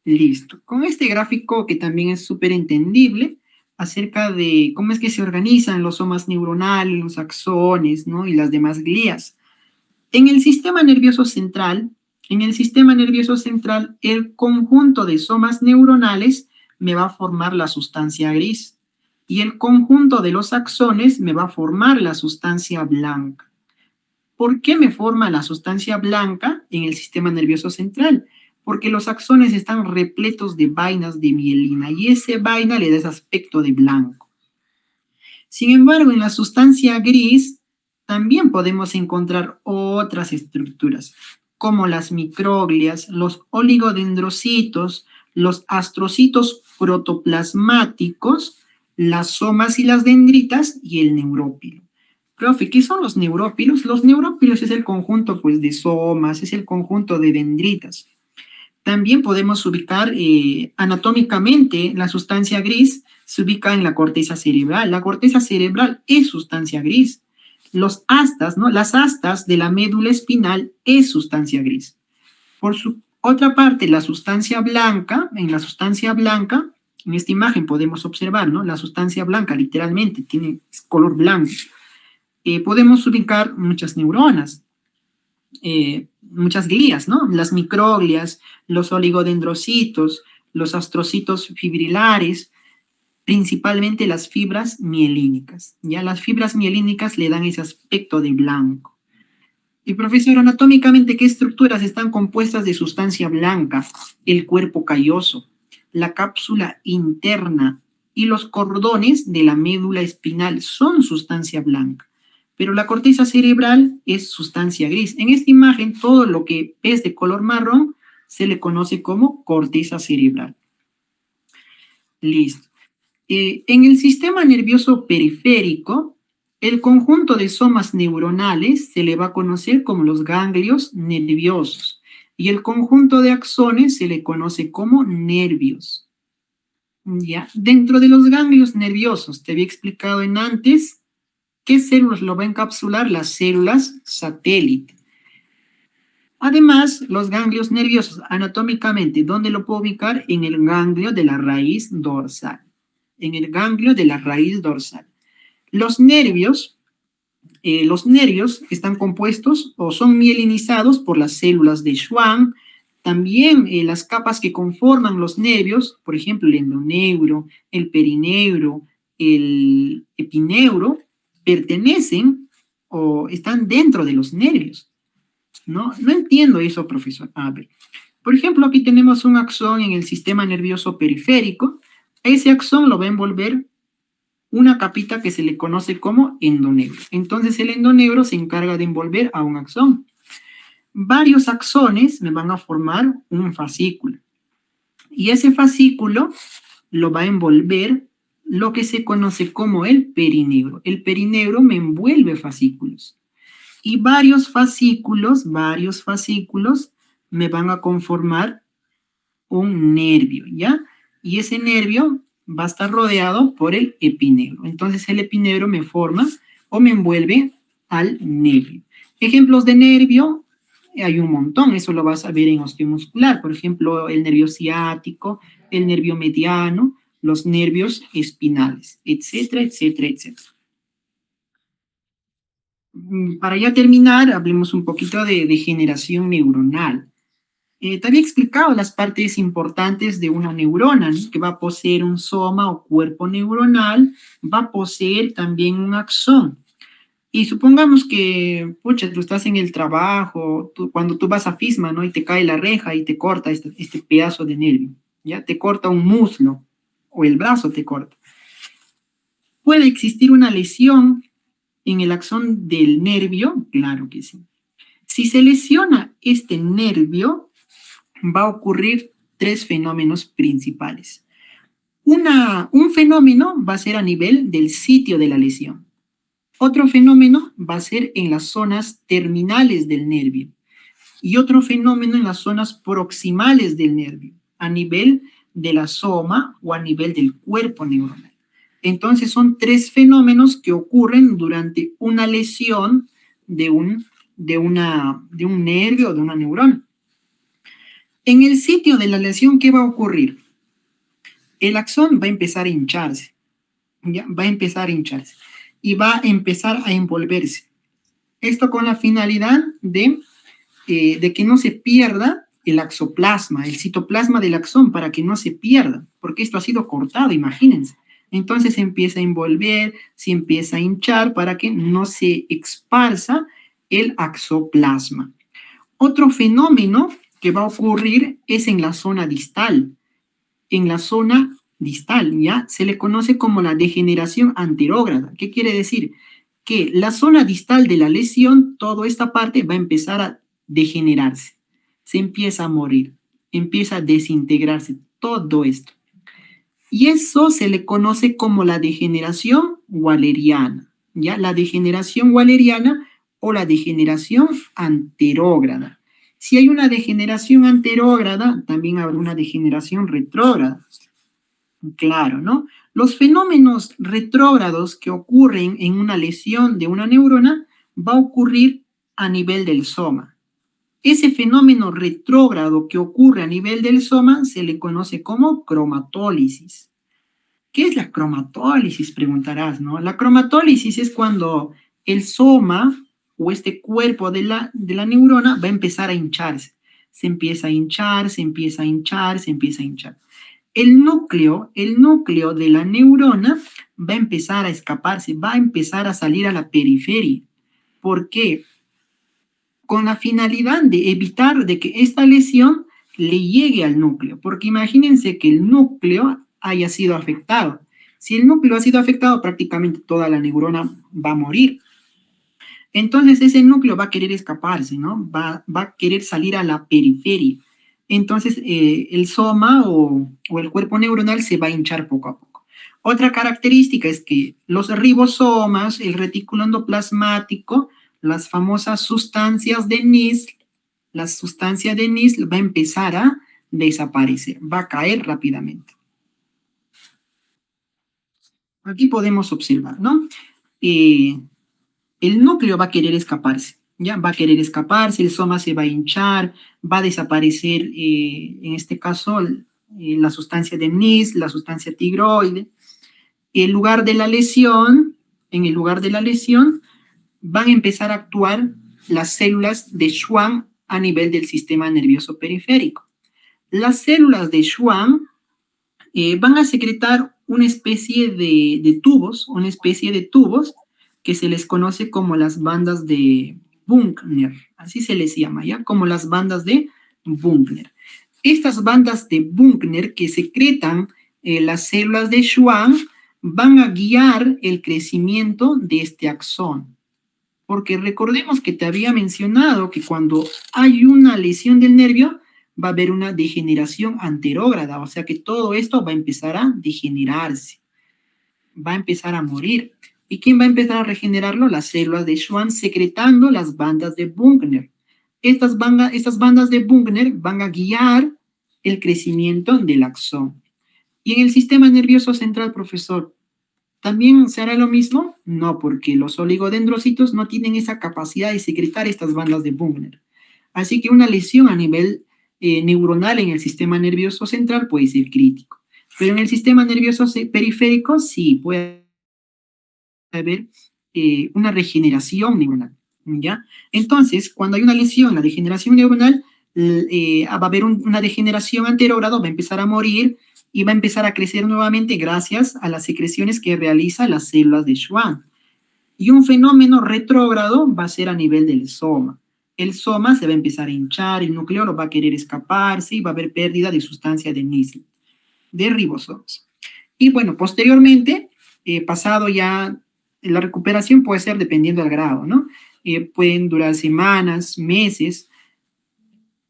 Speaker 1: Listo. Con este gráfico que también es súper entendible acerca de cómo es que se organizan los somas neuronales, los axones, ¿no? Y las demás glías. En el sistema nervioso central, el conjunto de somas neuronales me va a formar la sustancia gris y el conjunto de los axones me va a formar la sustancia blanca. ¿Por qué me forma la sustancia blanca en el sistema nervioso central? Porque los axones están repletos de vainas de mielina y ese vaina le da ese aspecto de blanco. Sin embargo, en la sustancia gris también podemos encontrar otras estructuras, como las microglias, los oligodendrocitos, los astrocitos protoplasmáticos, las somas y las dendritas y el neurópilo. Profe, ¿qué son los neurópilos? Los neurópilos es el conjunto pues, de somas, es el conjunto de dendritas. También podemos ubicar anatómicamente la sustancia gris, se ubica en la corteza cerebral. La corteza cerebral es sustancia gris. Los astas, ¿no? Las astas de la médula espinal es sustancia gris. Por su otra parte, la sustancia blanca, en esta imagen podemos observar, ¿no? La sustancia blanca literalmente tiene color blanco. Podemos ubicar muchas neuronas, muchas glías, ¿no? Las microglias, los oligodendrocitos, los astrocitos fibrilares, principalmente las fibras mielínicas. Ya las fibras mielínicas le dan ese aspecto de blanco. Y profesor, anatómicamente, ¿qué estructuras están compuestas de sustancia blanca? El cuerpo calloso, la cápsula interna y los cordones de la médula espinal son sustancia blanca. Pero la corteza cerebral es sustancia gris. En esta imagen, todo lo que es de color marrón se le conoce como corteza cerebral. Listo. En el sistema nervioso periférico, el conjunto de somas neuronales se le va a conocer como los ganglios nerviosos y el conjunto de axones se le conoce como nervios. ¿Ya? Dentro de los ganglios nerviosos, te había explicado en antes, ¿qué células lo va a encapsular? Las células satélite. Además, los ganglios nerviosos, anatómicamente, ¿dónde lo puedo ubicar? En el ganglio de la raíz dorsal. En el ganglio de la raíz dorsal. Los nervios están compuestos o son mielinizados por las células de Schwann. También las capas que conforman los nervios, por ejemplo, el endoneuro, el perineuro, el epineuro, pertenecen o están dentro de los nervios. No entiendo eso, profesor. A ver, por ejemplo, aquí tenemos un axón en el sistema nervioso periférico. Ese axón lo va a envolver una capita que se le conoce como endoneuro. Entonces, el endoneuro se encarga de envolver a un axón. Varios axones me van a formar un fascículo. Y ese fascículo lo va a envolver lo que se conoce como el perineuro. El perineuro me envuelve fascículos. Y varios fascículos me van a conformar un nervio, ¿ya? Y ese nervio va a estar rodeado por el epineuro. Entonces el epineuro me forma o me envuelve al nervio. Ejemplos de nervio, hay un montón, eso lo vas a ver en osteomuscular. Por ejemplo, el nervio ciático, el nervio mediano, los nervios espinales, etcétera, etcétera, etcétera. Para ya terminar, hablemos un poquito de generación neuronal. Te había explicado las partes importantes de una neurona, ¿no? Que va a poseer un soma o cuerpo neuronal, va a poseer también un axón. Y supongamos que, pucha, tú estás en el trabajo, cuando tú vas a FISMA, ¿no? Y te cae la reja y te corta este pedazo de nervio, ¿ya? Te corta un muslo o el brazo te corta. ¿Puede existir una lesión en el axón del nervio? Claro que sí. Si se lesiona este nervio, va a ocurrir tres fenómenos principales. Un fenómeno va a ser a nivel del sitio de la lesión. Otro fenómeno va a ser en las zonas terminales del nervio y otro fenómeno en las zonas proximales del nervio, a nivel de la soma o a nivel del cuerpo neuronal. Entonces son tres fenómenos que ocurren durante una lesión de un nervio o de una neurona. En el sitio de la lesión, ¿qué va a ocurrir? El axón va a empezar a hincharse, ¿ya? Va a empezar a hincharse y va a empezar a envolverse. Esto con la finalidad de que no se pierda el axoplasma, el citoplasma del axón, para que no se pierda, porque esto ha sido cortado, imagínense. Entonces se empieza a envolver, se empieza a hinchar para que no se esparza el axoplasma. Otro fenómeno que va a ocurrir es en la zona distal. En la zona distal, ¿ya? Se le conoce como la degeneración anterógrada. ¿Qué quiere decir? Que la zona distal de la lesión, toda esta parte va a empezar a degenerarse, se empieza a morir, empieza a desintegrarse, todo esto. Y eso se le conoce como la degeneración waleriana, ¿ya? La degeneración waleriana o la degeneración anterógrada. Si hay una degeneración anterógrada, también habrá una degeneración retrógrada. Claro, ¿no? Los fenómenos retrógrados que ocurren en una lesión de una neurona va a ocurrir a nivel del soma. Ese fenómeno retrógrado que ocurre a nivel del soma se le conoce como cromatólisis. ¿Qué es la cromatólisis? Preguntarás, ¿no? La cromatólisis es cuando el soma o este cuerpo de la neurona va a empezar a hincharse. Se empieza a hinchar, se empieza a hinchar, se empieza a hinchar. El núcleo de la neurona va a empezar a escaparse, va a empezar a salir a la periferia. ¿Por qué? Con la finalidad de evitar de que esta lesión le llegue al núcleo, porque imagínense que el núcleo haya sido afectado. Si el núcleo ha sido afectado, prácticamente toda la neurona va a morir. Entonces ese núcleo va a querer escaparse, ¿no? Va a querer salir a la periferia. Entonces el soma o el cuerpo neuronal se va a hinchar poco a poco. Otra característica es que los ribosomas, el retículo endoplasmático, las famosas sustancias de Nist, la sustancia de Nist va a empezar a desaparecer, va a caer rápidamente. Aquí podemos observar, ¿no? El núcleo va a querer escaparse, ¿ya? Va a querer escaparse, el soma se va a hinchar, va a desaparecer, en este caso, la sustancia de Nist, la sustancia tigroide. En el lugar de la lesión, van a empezar a actuar las células de Schwann a nivel del sistema nervioso periférico. Las células de Schwann van a secretar una especie de tubos, que se les conoce como las bandas de Buchner, así se les llama, ¿ya? Como las bandas de Buchner. Estas bandas de Buchner que secretan las células de Schwann van a guiar el crecimiento de este axón. Porque recordemos que te había mencionado que cuando hay una lesión del nervio, va a haber una degeneración anterógrada, o sea que todo esto va a empezar a degenerarse, va a empezar a morir. ¿Y quién va a empezar a regenerarlo? Las células de Schwann secretando las bandas de Buchner. Estas bandas de Buchner van a guiar el crecimiento del axón. Y en el sistema nervioso central, profesor, ¿también se hará lo mismo? No, porque los oligodendrocitos no tienen esa capacidad de secretar estas bandas de Buchner. Así que una lesión a nivel neuronal en el sistema nervioso central puede ser crítico. Pero en el sistema nervioso periférico sí puede haber una regeneración neuronal, ¿ya? Entonces, cuando hay una lesión, la degeneración neuronal, va a haber una degeneración anterógrada, va a empezar a morir y va a empezar a crecer nuevamente gracias a las secreciones que realizan las células de Schwann. Y un fenómeno retrógrado va a ser a nivel del soma. El soma se va a empezar a hinchar, el núcleo va a querer escaparse y va a haber pérdida de sustancia de Nist, de ribosomas. Y bueno, posteriormente, pasado ya, la recuperación puede ser dependiendo del grado, ¿no? Pueden durar semanas, meses.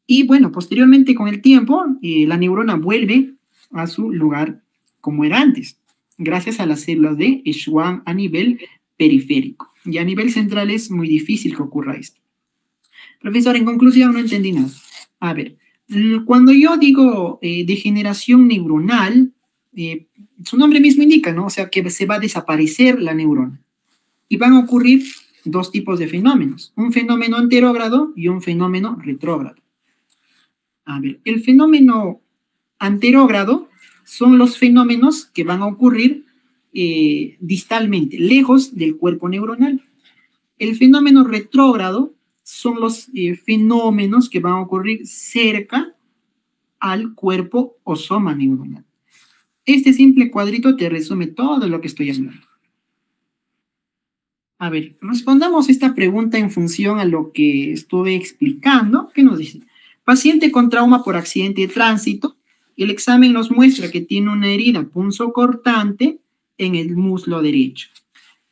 Speaker 1: Y bueno, posteriormente con el tiempo, la neurona vuelve a su lugar como era antes, gracias a las células de Schwann a nivel periférico. Y a nivel central es muy difícil que ocurra esto. Profesor, en conclusión, no entendí nada. A ver, cuando yo digo degeneración neuronal, su nombre mismo indica, ¿no? O sea, que se va a desaparecer la neurona. Y van a ocurrir dos tipos de fenómenos, un fenómeno anterógrado y un fenómeno retrógrado. A ver, el fenómeno anterógrado son los fenómenos que van a ocurrir distalmente, lejos del cuerpo neuronal. El fenómeno retrógrado son los fenómenos que van a ocurrir cerca al cuerpo o soma neuronal. Este simple cuadrito te resume todo lo que estoy hablando. A ver, respondamos esta pregunta en función a lo que estuve explicando. ¿Qué nos dice? Paciente con trauma por accidente de tránsito. El examen nos muestra que tiene una herida punzocortante en el muslo derecho.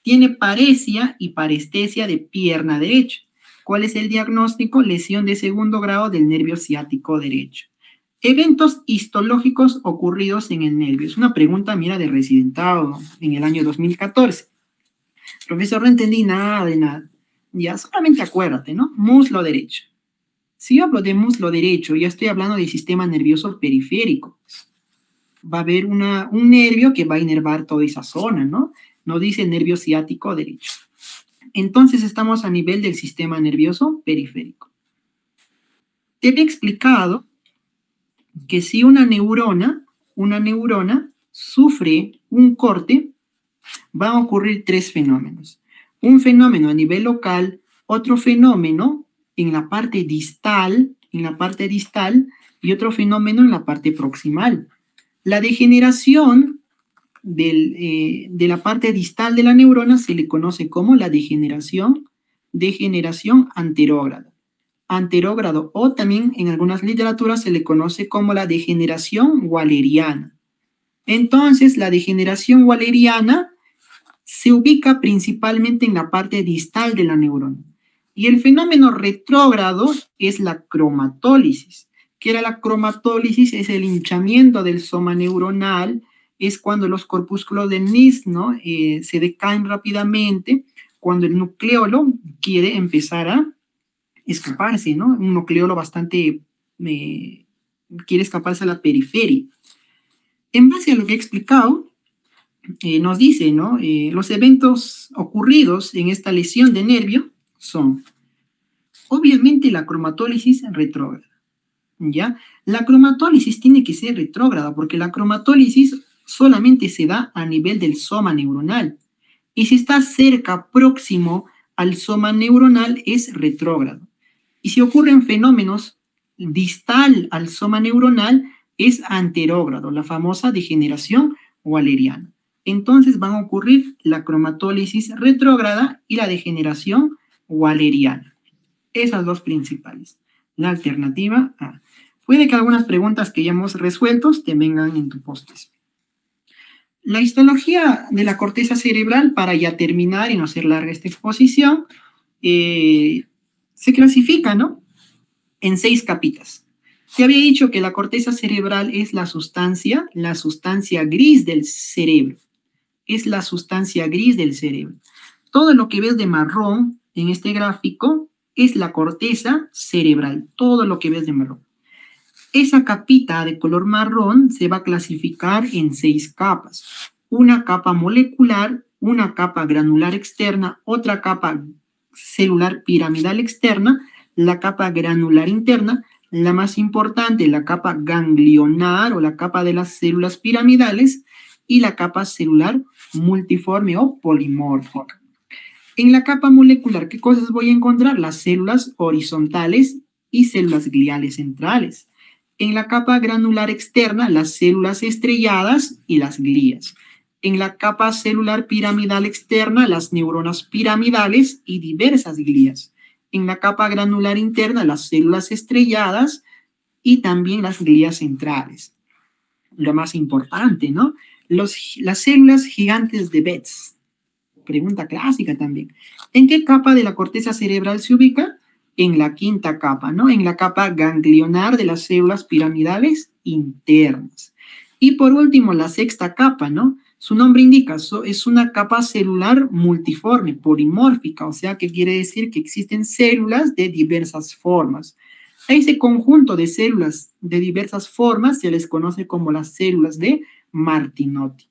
Speaker 1: Tiene paresia y parestesia de pierna derecha. ¿Cuál es el diagnóstico? Lesión de segundo grado del nervio ciático derecho. Eventos histológicos ocurridos en el nervio. Es una pregunta, mira, de residentado en el año 2014. Profesor, no entendí nada de nada. Ya, solamente acuérdate, ¿no? Muslo derecho. Si yo hablo de muslo derecho, ya estoy hablando del sistema nervioso periférico. Va a haber un nervio que va a inervar toda esa zona, ¿no? No dice nervio ciático derecho. Entonces estamos a nivel del sistema nervioso periférico. Te he explicado que si una neurona sufre un corte, van a ocurrir tres fenómenos. Un fenómeno a nivel local, otro fenómeno en la parte distal, y otro fenómeno en la parte proximal. La degeneración de la parte distal de la neurona se le conoce como la degeneración anterógrado, o también en algunas literaturas se le conoce como la degeneración waleriana. Entonces, la degeneración waleriana se ubica principalmente en la parte distal de la neurona. Y el fenómeno retrógrado es la cromatólisis. ¿Qué era la cromatólisis? Es el hinchamiento del soma neuronal, es cuando los corpúsculos del NIS, ¿no? Se decaen rápidamente, cuando el nucleolo quiere empezar a escaparse, ¿no? Un nucleolo bastante quiere escaparse a la periferia. En base a lo que he explicado, nos dice, ¿no? Los eventos ocurridos en esta lesión de nervio son, obviamente, la cromatólisis retrógrada, ¿ya? La cromatólisis tiene que ser retrógrada porque la cromatólisis solamente se da a nivel del soma neuronal. Y si está cerca, próximo al soma neuronal, es retrógrado. Y si ocurren fenómenos distal al soma neuronal, es anterógrado, la famosa degeneración waleriana. Entonces van a ocurrir la cromatólisis retrógrada y la degeneración waleriana. Esas dos principales. La alternativa A. Puede que algunas preguntas que ya hemos resuelto te vengan en tu postes. La histología de la corteza cerebral, para ya terminar y no hacer larga esta exposición, se clasifica, ¿no?, en 6 capitas. Te había dicho que la corteza cerebral es la sustancia gris del cerebro. Es la sustancia gris del cerebro. Todo lo que ves de marrón en este gráfico es la corteza cerebral. Todo lo que ves de marrón. Esa capita de color marrón se va a clasificar en 6 capas. Una capa molecular, una capa granular externa, otra capa celular piramidal externa, la capa granular interna, la más importante, la capa ganglionar o la capa de las células piramidales, y la capa celular multiforme o polimórfica. En la capa molecular, ¿qué cosas voy a encontrar? Las células horizontales y células gliales centrales. En la capa granular externa, las células estrelladas y las glías. En la capa celular piramidal externa, las neuronas piramidales y diversas glías. En la capa granular interna, las células estrelladas y también las glías centrales. Lo más importante, ¿no? Las células gigantes de Betz. Pregunta clásica también. ¿En qué capa de la corteza cerebral se ubica? En la 5ª capa, ¿no? En la capa ganglionar de las células piramidales internas. Y por último, la 6ª capa, ¿no? Su nombre indica, es una capa celular multiforme, polimórfica, o sea que quiere decir que existen células de diversas formas. A ese conjunto de células de diversas formas se les conoce como las células de Martinotti.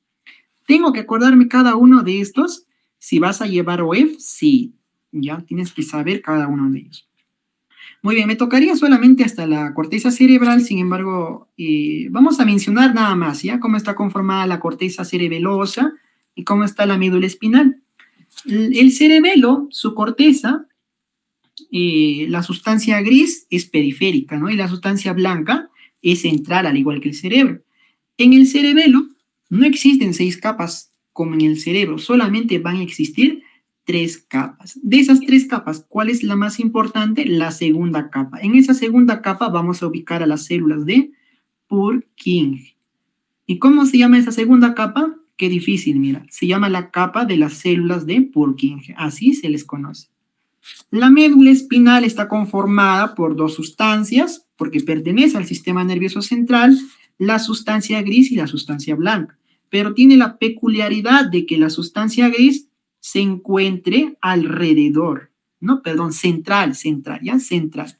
Speaker 1: ¿Tengo que acordarme cada uno de estos? Si vas a llevar OEF, sí, ya tienes que saber cada uno de ellos. Muy bien, me tocaría solamente hasta la corteza cerebral, sin embargo, vamos a mencionar nada más, ¿ya? Cómo está conformada la corteza cerebelosa y cómo está la médula espinal. El cerebelo, su corteza, la sustancia gris es periférica, ¿no? Y la sustancia blanca es central, al igual que el cerebro. En el cerebelo no existen 6 capas como en el cerebro, solamente van a existir 3 capas. De esas 3 capas, ¿cuál es la más importante? La segunda capa. En esa segunda capa vamos a ubicar a las células de Purkinje. ¿Y cómo se llama esa segunda capa? Qué difícil, mira. Se llama la capa de las células de Purkinje. Así se les conoce. La médula espinal está conformada por 2 sustancias, porque pertenece al sistema nervioso central, la sustancia gris y la sustancia blanca, pero tiene la peculiaridad de que la sustancia gris se encuentre alrededor, no, perdón, central, ya central.